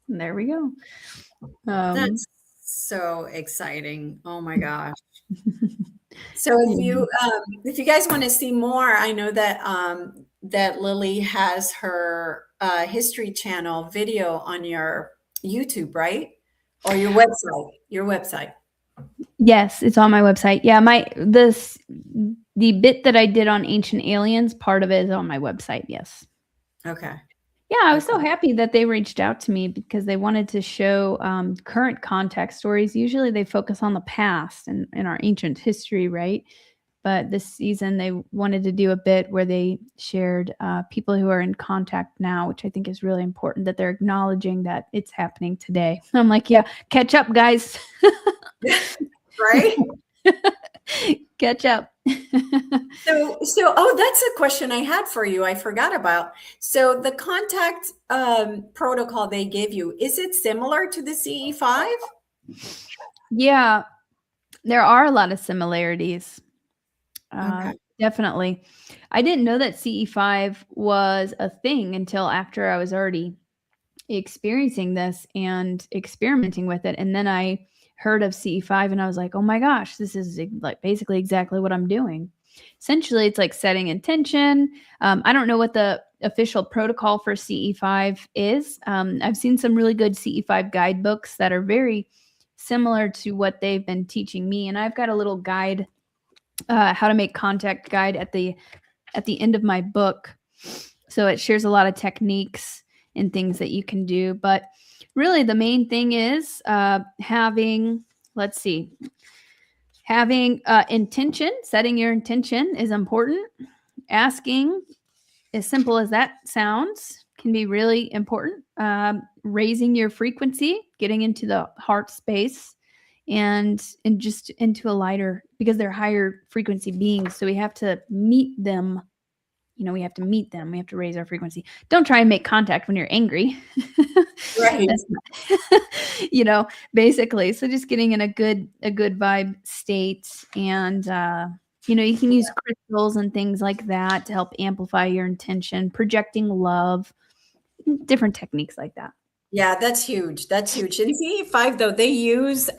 There we go. That's so exciting. Oh my gosh. So if you guys want to see more, I know that that Lily has her History Channel video on your YouTube, right? Or your website. Your website. Yes, it's on my website. Yeah, the bit that I did on Ancient Aliens, part of it is on my website. Yes. Okay. Yeah, I was so happy that they reached out to me because they wanted to show current contact stories. Usually they focus on the past and in our ancient history, right? But this season they wanted to do a bit where they shared people who are in contact now, which I think is really important, that they're acknowledging that it's happening today. I'm like, yeah, catch up, guys. Right? Catch up. So that's a question I had for you. I forgot about. So the contact protocol they give you, is it similar to the CE5? Yeah, there are a lot of similarities. Okay. Definitely. I didn't know that CE5 was a thing until after I was already experiencing this and experimenting with it. And then I heard of CE5 and I was like, oh my gosh, this is like basically exactly what I'm doing. Essentially, it's like setting intention. I don't know what the official protocol for CE5 is. I've seen some really good CE5 guidebooks that are very similar to what they've been teaching me. And I've got a little guide, how to make contact guide at the end of my book. So it shares a lot of techniques and things that you can do. But really the main thing is having intention. Setting your intention is important. Asking as simple as that sounds, can be really important. Raising your frequency, getting into the heart space, and just into a lighter, because they're higher frequency beings. So we have to meet them. We have to meet them. We have to raise our frequency. Don't try and make contact when you're angry. Right. Basically. So just getting in a good vibe state, and you can use crystals and things like that to help amplify your intention, projecting love, different techniques like that. Yeah, that's huge. That's huge. In CE5 though, they use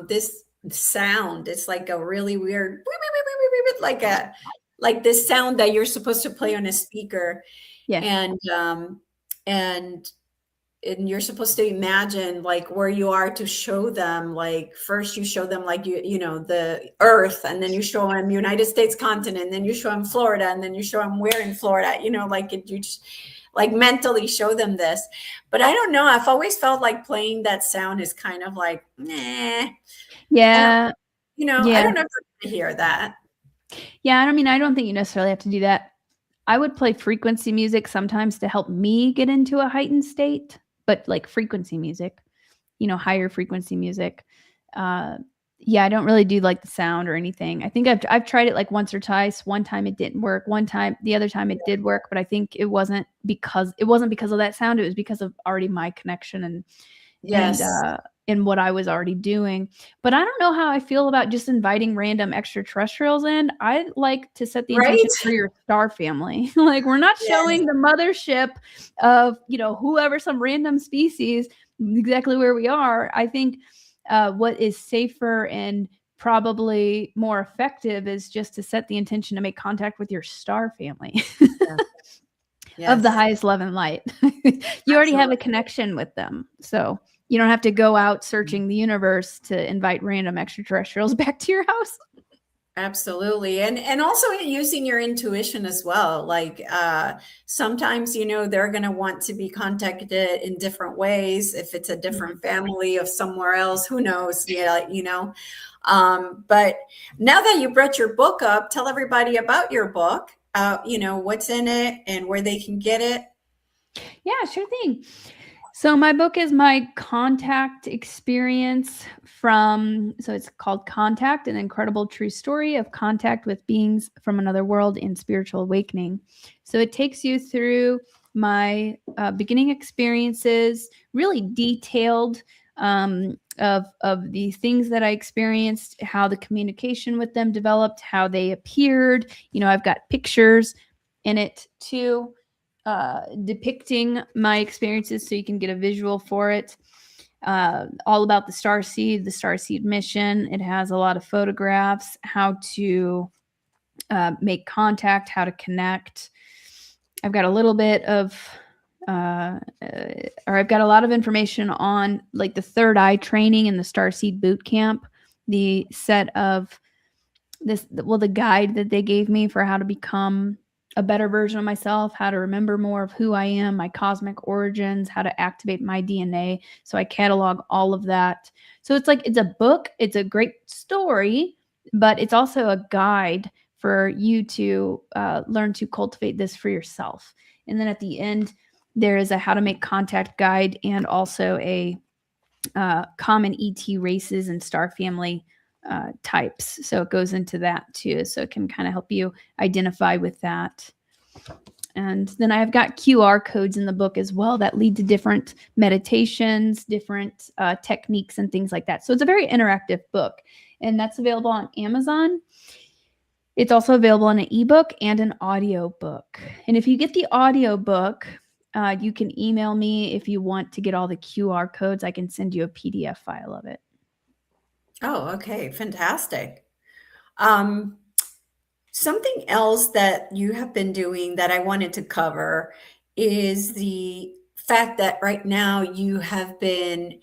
this sound. It's like a really weird, like this sound that you're supposed to play on a speaker. Yeah. And you're supposed to imagine like where you are to show them, like first you show them like the earth, and then you show them United States continent, then you show them Florida, and then you show them where in Florida, you just like mentally show them this. But I don't know, I've always felt like playing that sound is kind of like, nah. Yeah. I don't know if I'm gonna hear that. Yeah, I don't think you necessarily have to do that. I would play frequency music sometimes to help me get into a heightened state, but like frequency music, higher frequency music. I don't really do like the sound or anything. I think I've tried it like once or twice. One time it didn't work. The other time it did work, but I think it wasn't because of that sound. It was because of already my connection and in what I was already doing. But I don't know how I feel about just inviting random extraterrestrials in. I like to set the intention for your star family. Like, we're not showing the mothership of, whoever, some random species, exactly where we are. I think what is safer and probably more effective is just to set the intention to make contact with your star family of the highest love and light. You already have a connection with them. So you don't have to go out searching the universe to invite random extraterrestrials back to your house. Absolutely. And also using your intuition as well. Like sometimes, they're going to want to be contacted in different ways. If it's a different family of somewhere else, who knows? But now that you brought your book up, tell everybody about your book, what's in it and where they can get it. Yeah, sure thing. So my book is my contact experience so it's called Contact, an incredible true story of contact with beings from another world and spiritual awakening. So it takes you through my beginning experiences, really detailed of the things that I experienced, how the communication with them developed, how they appeared. I've got pictures in it too, depicting my experiences so you can get a visual for it. All about the Starseed mission. It has a lot of photographs, how to make contact, how to connect. I've got a little bit of, I've got a lot of information on like the third eye training and the Starseed boot camp, the set of the guide that they gave me for how to become a better version of myself, how to remember more of who I am, my cosmic origins, how to activate my DNA. So I catalog all of that. So it's a book. It's a great story, but it's also a guide for you to learn to cultivate this for yourself. And then at the end, there is a how to make contact guide and also a common ET races and star family types. So it goes into that too. So it can kind of help you identify with that. And then I've got QR codes in the book as well that lead to different meditations, different techniques and things like that. So it's a very interactive book, and that's available on Amazon. It's also available in an ebook and an audio book. And if you get the audio book, you can email me if you want to get all the QR codes. I can send you a PDF file of it. Oh, okay. Fantastic. Something else that you have been doing that I wanted to cover is the fact that right now you have been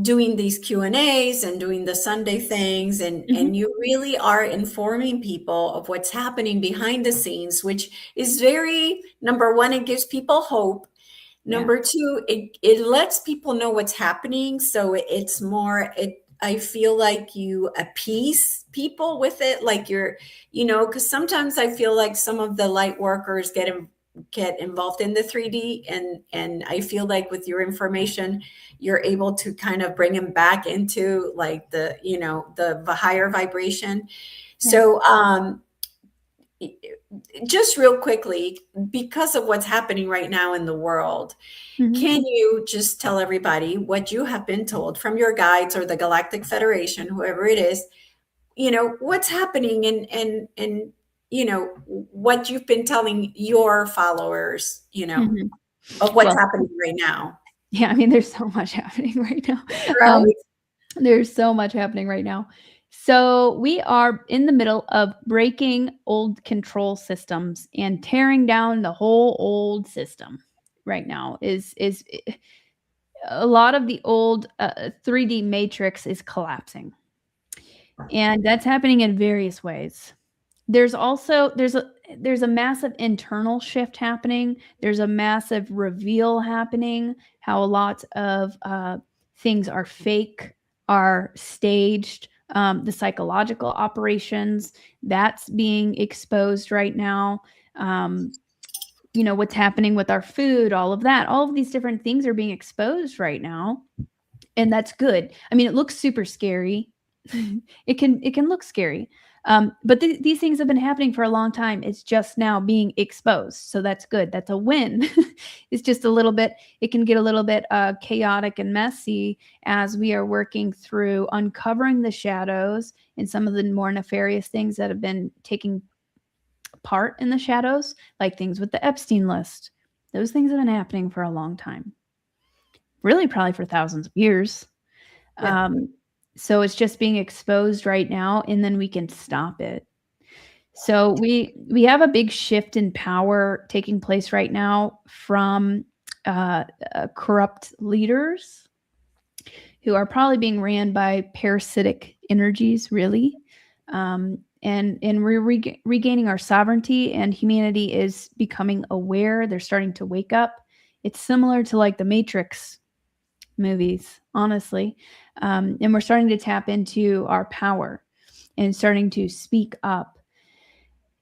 doing these Q&As and doing the Sunday things, and you really are informing people of what's happening behind the scenes, which is very, number one, it gives people hope. Number two, it lets people know what's happening. So it's more, I feel like you appease people with it, like you're, because sometimes I feel like some of the light workers get involved in the 3D, and I feel like with your information, you're able to kind of bring them back into like the higher vibration. So just real quickly, because of what's happening right now in the world, can you just tell everybody what you have been told from your guides or the Galactic Federation, whoever it is, what's happening and what you've been telling your followers, of what's happening right now? Yeah, I mean, there's so much happening right now. Right? There's so much happening right now. So we are in the middle of breaking old control systems and tearing down the whole old system right now. Is a lot of the old 3D matrix is collapsing, and that's happening in various ways. There's a massive internal shift happening. There's a massive reveal happening. How a lot of things are fake, are staged. The psychological operations, that's being exposed right now. What's happening with our food, all of that, all of these different things are being exposed right now. And that's good. I mean, it looks super scary. It can look scary. But these things have been happening for a long time. It's just now being exposed. So that's good. That's a win. It's just a little bit, it can get a little bit chaotic and messy as we are working through uncovering the shadows and some of the more nefarious things that have been taking part in the shadows, like things with the Epstein list. Those things have been happening for a long time. Really, probably for thousands of years. Yeah. So it's just being exposed right now, and then we can stop it. So we have a big shift in power taking place right now from corrupt leaders who are probably being ran by parasitic energies, really. And we're regaining our sovereignty, and humanity is becoming aware. They're starting to wake up. It's similar to like the Matrix movies, honestly. And we're starting to tap into our power and starting to speak up.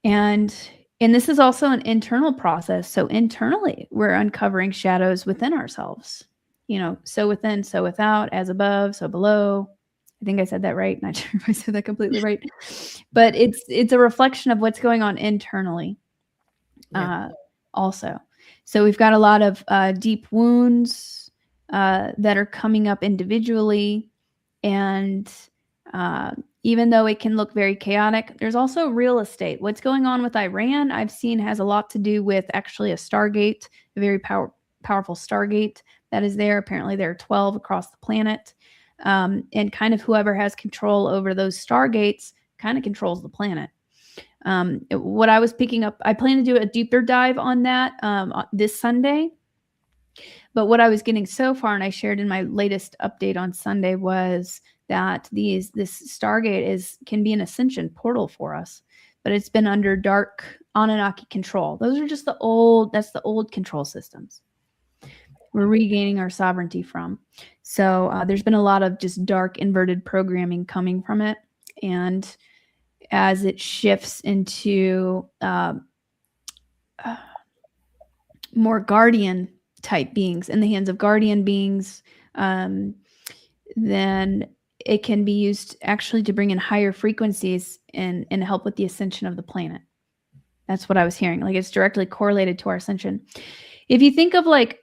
And this is also an internal process. So internally, we're uncovering shadows within ourselves. So within, so without, as above, so below. I think I said that right. Not sure if I said that completely right. But it's a reflection of what's going on internally also. So we've got a lot of deep wounds that are coming up individually. And even though it can look very chaotic, there's also real estate. What's going on with Iran, I've seen, has a lot to do with actually a Stargate, a very powerful Stargate that is there. Apparently there are 12 across the planet. And kind of whoever has control over those Stargates kind of controls the planet. What I was picking up, I plan to do a deeper dive on that this Sunday. But what I was getting so far, and I shared in my latest update on Sunday, was that this Stargate can be an ascension portal for us, but it's been under dark Anunnaki control. Those are just the old control systems we're regaining our sovereignty from. So there's been a lot of just dark inverted programming coming from it. And as it shifts into more guardian type beings, in the hands of guardian beings, then it can be used actually to bring in higher frequencies and help with the ascension of the planet. That's what I was hearing. Like, it's directly correlated to our ascension. If you think of like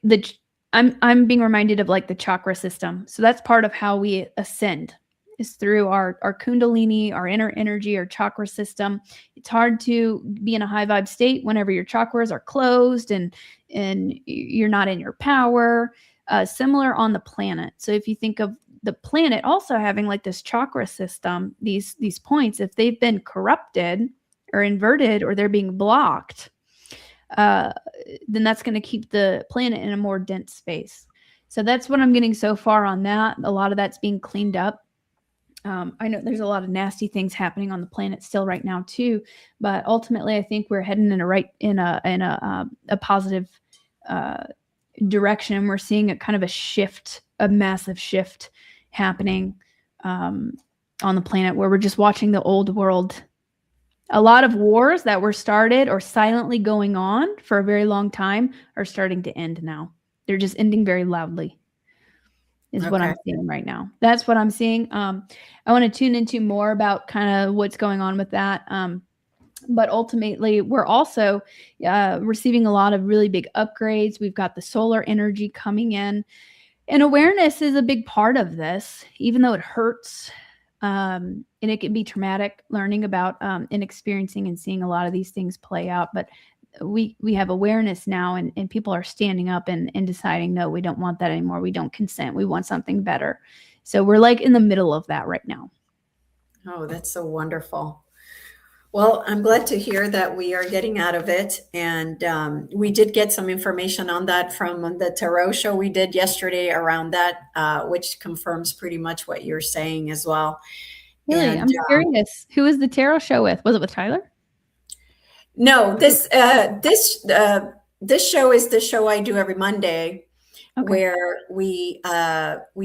I'm being reminded of like the chakra system. So that's part of how we ascend, is through our kundalini, our inner energy, our chakra system. It's hard to be in a high vibe state whenever your chakras are closed and you're not in your power. Similar on the planet. So if you think of the planet also having like this chakra system, these points, if they've been corrupted or inverted or they're being blocked, then that's going to keep the planet in a more dense space. So that's what I'm getting so far on that. A lot of that's being cleaned up. I know there's a lot of nasty things happening on the planet still right now too, but ultimately I think we're heading in a positive direction. We're seeing a kind of a shift, a massive shift happening on the planet, where we're just watching the old world. A lot of wars that were started or silently going on for a very long time are starting to end now. They're just ending very loudly, is what I'm seeing right now. That's what I'm seeing. I want to tune into more about kind of what's going on with that. But ultimately, we're also receiving a lot of really big upgrades. We've got the solar energy coming in. And awareness is a big part of this, even though it hurts. And it can be traumatic learning about and experiencing and seeing a lot of these things play out. But we have awareness now, and people are standing up and deciding, no, we don't want that anymore. We don't consent. We want something better. So we're like in the middle of that right now. Oh, that's so wonderful. Well, I'm glad to hear that we are getting out of it. And we did get some information on that from the tarot show we did yesterday around that, which confirms pretty much what you're saying as well. Really? And, I'm curious. Who was the tarot show with? Was it with Tyler? No, this show is the show I do every Monday. Okay. Where we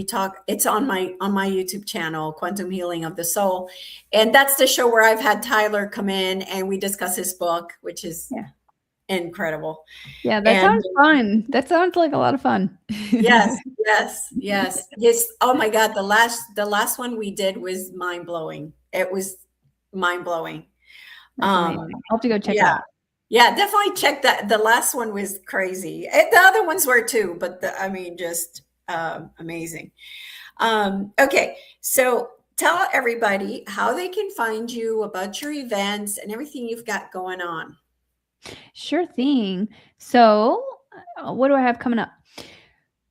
talk. It's on my YouTube channel, Quantum Healing of the Soul, and that's the show where I've had Tyler come in and we discuss his book, which is incredible. Yeah, that sounds fun. That sounds like a lot of fun. Yes. Oh my God, the last one we did was mind blowing. It was mind blowing. I'll have to go check it out. Yeah, definitely check that. The last one was crazy. The other ones were too, but just amazing. Okay, so tell everybody how they can find you, about your events and everything you've got going on. Sure thing. So what do I have coming up?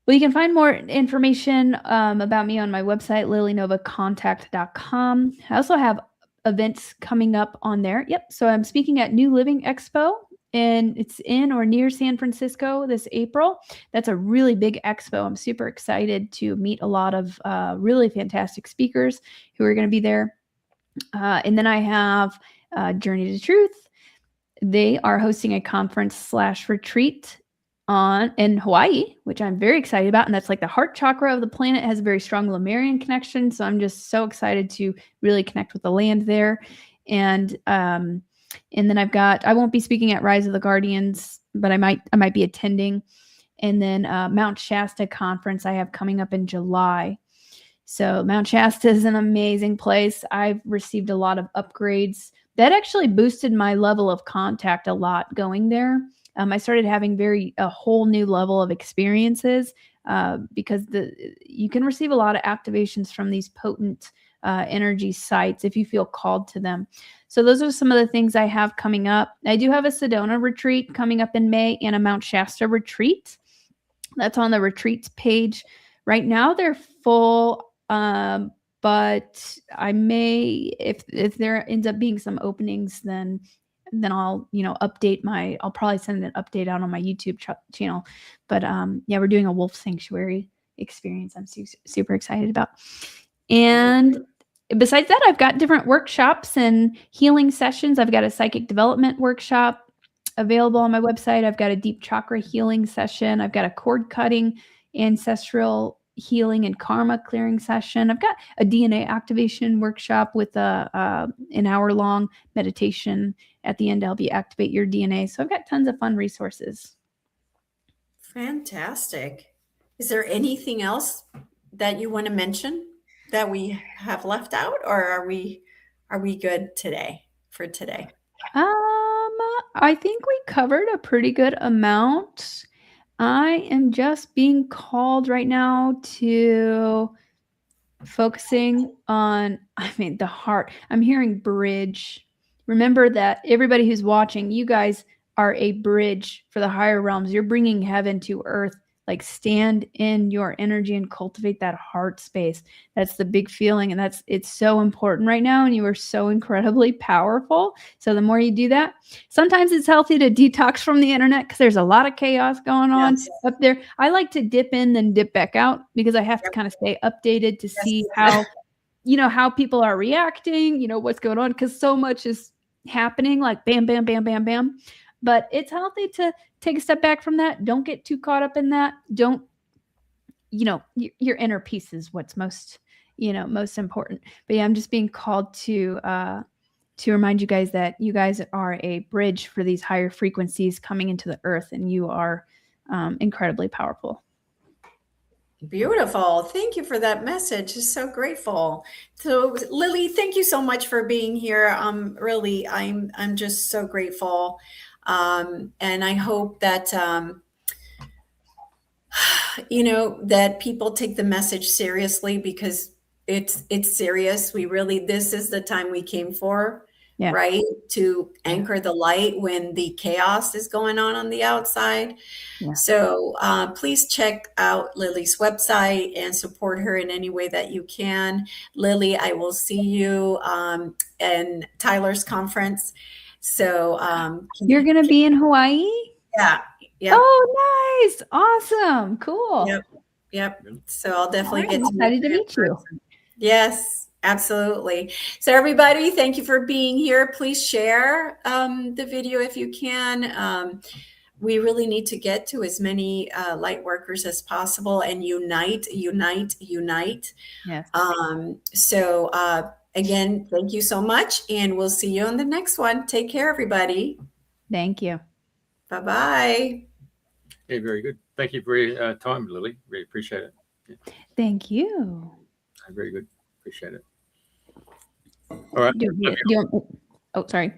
Well, you can find more information about me on my website, lilynovacontact.com. I also have events coming up on there. Yep. So I'm speaking at New Living Expo, and it's in or near San Francisco this April. That's a really big expo. I'm super excited to meet a lot of really fantastic speakers who are going to be there. And then I have Journey to Truth. They are hosting a conference/retreat in Hawaii, which I'm very excited about. And that's like the heart chakra of the planet. It has a very strong Lemurian connection. So I'm just so excited to really connect with the land there. And then I won't be speaking at Rise of the Guardians, but I might be attending. And then Mount Shasta conference I have coming up in July. So Mount Shasta is an amazing place. I've received a lot of upgrades that actually boosted my level of contact a lot going there. I started having a whole new level of experiences because you can receive a lot of activations from these potent energy sites if you feel called to them. So those are some of the things I have coming up. I do have a Sedona retreat coming up in May and a Mount Shasta retreat. That's on the retreats page. Right now they're full, but I may, if there ends up being some openings, then I'll, I'll probably send an update out on my YouTube channel. But we're doing a wolf sanctuary experience I'm super excited about. And besides that, I've got different workshops and healing sessions. I've got a psychic development workshop available on my website. I've got a deep chakra healing session. I've got a cord cutting, ancestral healing and karma clearing session. I've got a DNA activation workshop with an hour-long meditation at the end to help you activate your DNA. So I've got tons of fun resources. Fantastic. Is there anything else that you want to mention that we have left out, or are we good for today? I think we covered a pretty good amount. I am just being called right now to focusing on, the heart. I'm hearing bridge. Remember that everybody who's watching, you guys are a bridge for the higher realms. You're bringing heaven to earth. Like, stand in your energy and cultivate that heart space. That's the big feeling. And it's so important right now. And you are so incredibly powerful. So the more you do that, sometimes it's healthy to detox from the internet because there's a lot of chaos going on up there. I like to dip in, then dip back out because I have to kind of stay updated to see how, how people are reacting, what's going on. Because so much is happening, like bam, bam, bam, bam, bam. But it's healthy to take a step back from that. Don't get too caught up in that. Don't, your inner peace is what's most, most important. But yeah, I'm just being called to remind you guys that you guys are a bridge for these higher frequencies coming into the earth, and you are incredibly powerful. Beautiful. Thank you for that message. Just so grateful. So Lily, thank you so much for being here. Really, I'm just so grateful. And I hope that, that people take the message seriously, because it's serious. This is the time we came for. Yeah. Right? To anchor the light when the chaos is going on the outside. Yeah. So please check out Lily's website and support her in any way that you can. Lily, I will see you in Tyler's conference. So you're going to be in Hawaii? Yeah. Yep. Oh, nice. Awesome. Cool. Yep. So I'll definitely get excited to meet you. Yes. Absolutely. So everybody, thank you for being here. Please share the video if you can. We really need to get to as many light workers as possible and unite. Yes. So again, thank you so much. And we'll see you on the next one. Take care, everybody. Thank you. Bye-bye. Yeah, very good. Thank you for your time, Lily. Really appreciate it. Yeah. Thank you. Very good. Appreciate it. All right. Oh, sorry.